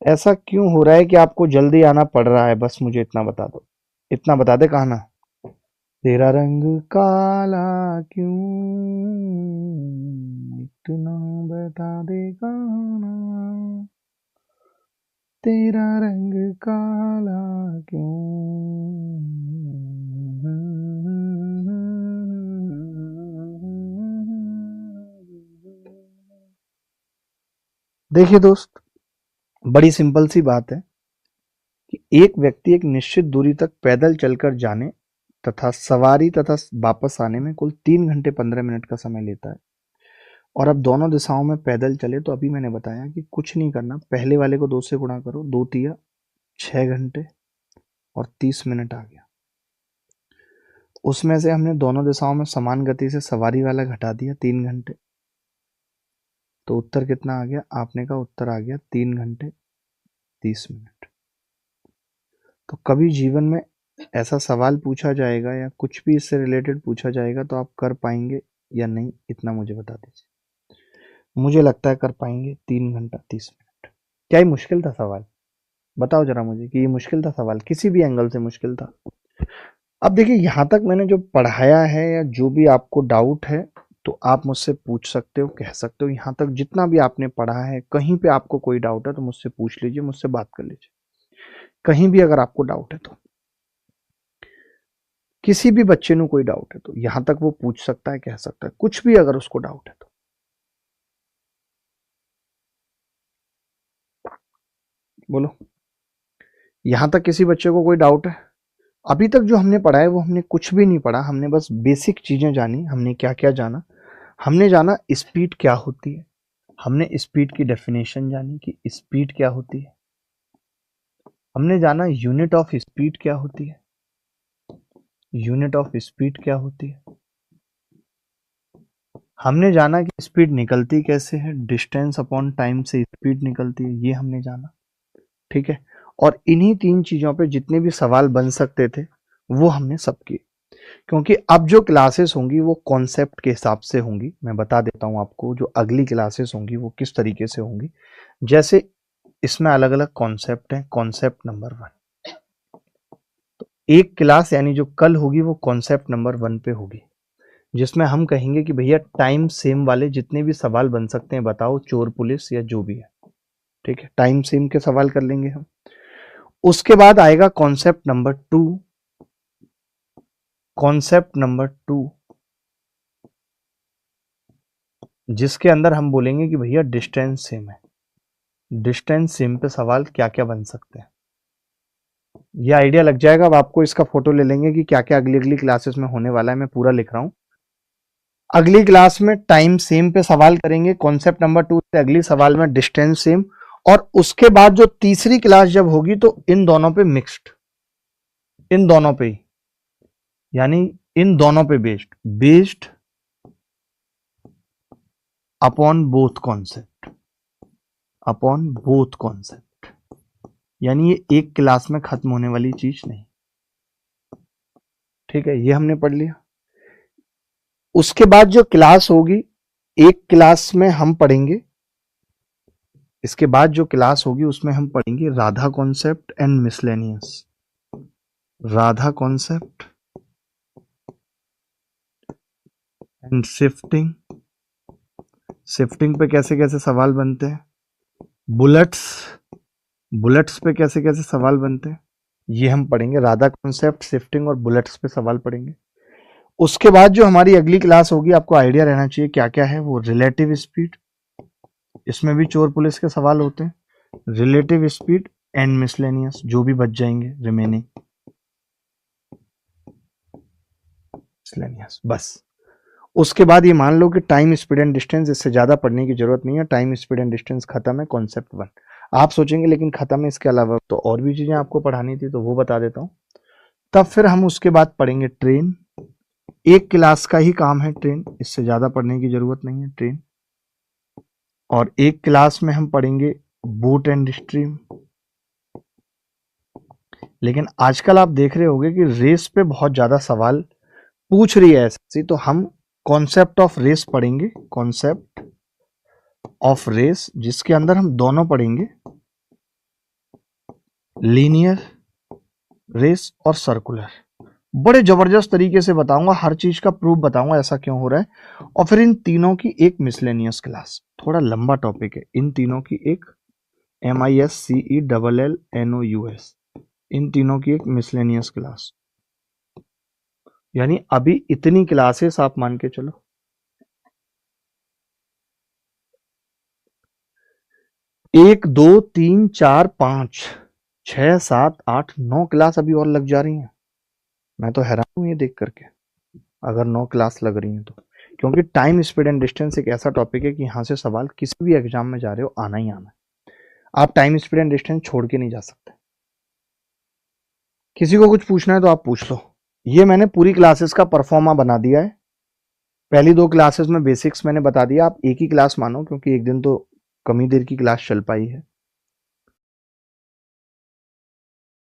ऐसा क्यों हो रहा है कि आपको जल्दी आना पड़ रहा है, बस मुझे इतना बता दो, इतना बता दे कहा ना। तेरा रंग काला क्यों, इतना बता दे कहा, तेरा रंग काला क्यों। देखिए दोस्त, बड़ी सिंपल सी बात है कि एक व्यक्ति एक निश्चित दूरी तक पैदल चलकर जाने तथा सवारी तथा वापस आने में कुल 3 घंटे 15 मिनट का समय लेता है। और अब दोनों दिशाओं में पैदल चले तो अभी मैंने बताया कि कुछ नहीं करना, पहले वाले को 2 से गुणा करो, 2 तिया 6 घंटे और 30 मिनट आ गया। उसमें से हमने दोनों दिशाओं में समान गति से सवारी वाला घटा दिया 3 घंटे, तो उत्तर कितना आ गया? आपने का उत्तर आ गया 3 घंटे 30 मिनट। तो कभी जीवन में ऐसा सवाल पूछा जाएगा या कुछ भी इससे रिलेटेड पूछा जाएगा तो आप कर पाएंगे या नहीं, इतना मुझे बता दीजिए। मुझे लगता है कर पाएंगे। 3 घंटा 30 मिनट। क्या ये मुश्किल था सवाल? बताओ जरा मुझे कि ये मुश्किल था सवाल, किसी भी एंगल से मुश्किल था? अब देखिए, यहां तक मैंने जो पढ़ाया है या जो भी आपको डाउट है तो आप मुझसे पूछ सकते हो, कह सकते हो। यहां तक जितना भी आपने पढ़ा है, कहीं पे आपको कोई डाउट है तो मुझसे पूछ लीजिए, मुझसे बात कर लीजिए। कहीं भी अगर आपको डाउट है तो, किसी भी बच्चे को कोई डाउट है तो यहां तक वो पूछ सकता है, कह सकता है, कुछ भी अगर उसको डाउट है तो। बोलो, यहां तक किसी बच्चे को कोई डाउट है? अभी तक जो हमने पढ़ा है वो हमने कुछ भी नहीं पढ़ा, हमने बस बेसिक चीजें जानी। हमने क्या क्या जाना? हमने जाना स्पीड क्या होती है, हमने स्पीड की डेफिनेशन जानी कि स्पीड क्या होती है, हमने जाना यूनिट ऑफ स्पीड क्या होती है, यूनिट ऑफ स्पीड क्या होती है, हमने जाना कि स्पीड निकलती कैसे है, डिस्टेंस अपॉन टाइम से स्पीड निकलती है, ये हमने जाना। ठीक है। और इन्हीं 3 चीजों पे जितने भी सवाल बन सकते थे वो हमने सब किए। क्योंकि अब जो क्लासेस होंगी वो कॉन्सेप्ट के हिसाब से होंगी। मैं बता देता हूं आपको, जो अगली क्लासेस होंगी वो किस तरीके से होंगी। जैसे इसमें अलग अलग कॉन्सेप्ट हैं। कॉन्सेप्ट नंबर 1, एक क्लास यानी जो कल होगी वो कॉन्सेप्ट नंबर 1 पे होगी, जिसमें हम कहेंगे कि भैया टाइम सेम वाले जितने भी सवाल बन सकते हैं बताओ, चोर पुलिस या जो भी है। ठीक है, टाइम सेम के सवाल कर लेंगे हम। उसके बाद आएगा कॉन्सेप्ट नंबर 2। कॉन्सेप्ट नंबर 2 जिसके अंदर हम बोलेंगे कि भैया डिस्टेंस सेम है, डिस्टेंस सेम पे सवाल क्या क्या बन सकते हैं। ये आइडिया लग जाएगा। अब आपको इसका फोटो ले लेंगे कि क्या क्या अगली अगली क्लासेस में होने वाला है। मैं पूरा लिख रहा हूं। अगली क्लास में टाइम सेम पे सवाल करेंगे, कॉन्सेप्ट नंबर 2 से अगली सवाल में डिस्टेंस सेम, और उसके बाद जो तीसरी क्लास जब होगी तो इन दोनों पे मिक्स्ड, इन दोनों पे ही, यानी इन दोनों पे based, based upon both concept, upon both concept. यानी ये एक क्लास में खत्म होने वाली चीज नहीं। ठीक है, ये हमने पढ़ लिया। उसके बाद जो क्लास होगी, एक क्लास में हम पढ़ेंगे, इसके बाद जो क्लास होगी उसमें हम पढ़ेंगे Radha concept and miscellaneous. Radha concept and shifting. Shifting पे कैसे कैसे सवाल बनते हैं, बुलेट्स, बुलेट्स पे कैसे कैसे सवाल बनते हैं, ये हम पढ़ेंगे। राधा कॉन्सेप्ट, शिफ्टिंग और बुलेट्स पे सवाल पढ़ेंगे। उसके बाद जो हमारी अगली क्लास होगी, आपको आइडिया रहना चाहिए क्या क्या है वो। रिलेटिव स्पीड, इसमें भी चोर पुलिस के सवाल होते हैं। रिलेटिव स्पीड एंड मिसलेनियस, जो भी बच जाएंगे रिमेनिंग मिसलेनियस, बस। उसके बाद ये मान लो कि टाइम स्पीड एंड डिस्टेंस, इससे ज्यादा पढ़ने की जरूरत नहीं है। टाइम स्पीड एंड डिस्टेंस खत्म है, कॉन्सेप्ट 1। आप सोचेंगे लेकिन खत्म है, इसके अलावा तो और भी चीजें आपको पढ़ानी थी, तो वो बता देता हूं। तब फिर हम उसके बाद पढ़ेंगे ट्रेन। एक क्लास का ही काम है ट्रेन, इससे ज्यादा पढ़ने की जरूरत नहीं है ट्रेन। और एक क्लास में हम पढ़ेंगे बोट एंड स्ट्रीम। लेकिन आजकल आप देख रहे होंगे कि रेस पे बहुत ज्यादा सवाल पूछ रही है ऐसी, तो हम कॉन्सेप्ट ऑफ रेस पढ़ेंगे। कॉन्सेप्ट ऑफ रेस, जिसके अंदर हम दोनों पढ़ेंगे, लीनियर रेस और सर्कुलर। बड़े जबरदस्त तरीके से बताऊंगा, हर चीज का प्रूफ बताऊंगा ऐसा क्यों हो रहा है। और फिर इन तीनों की एक मिसलेनियस क्लास, थोड़ा लंबा टॉपिक है। इन तीनों की एक MISCELLNOUS, इन तीनों की एक मिसलेनियस क्लास। यानी अभी इतनी क्लासेस आप मान के चलो। 1 2 3 4 5 6 7 8 9 क्लास अभी और लग जा रही हैं। मैं तो हैरान हूँ ये देख करके, अगर 9 क्लास लग रही हैं तो। क्योंकि टाइम स्पीड एंड डिस्टेंस एक ऐसा टॉपिक है कि यहाँ से सवाल किसी भी एग्जाम में जा रहे हो आना ही आना है। आप टाइम स्पीड एंड डिस्टेंस छोड़ के नहीं जा सकते। किसी को कुछ पूछना है तो आप पूछ लो। ये मैंने पूरी क्लासेस का परफॉर्मा बना दिया है। पहली 2 क्लासेस में बेसिक्स मैंने बता दिया, आप एक ही क्लास मानो क्योंकि एक दिन तो कम ही देर की क्लास चल पाई है।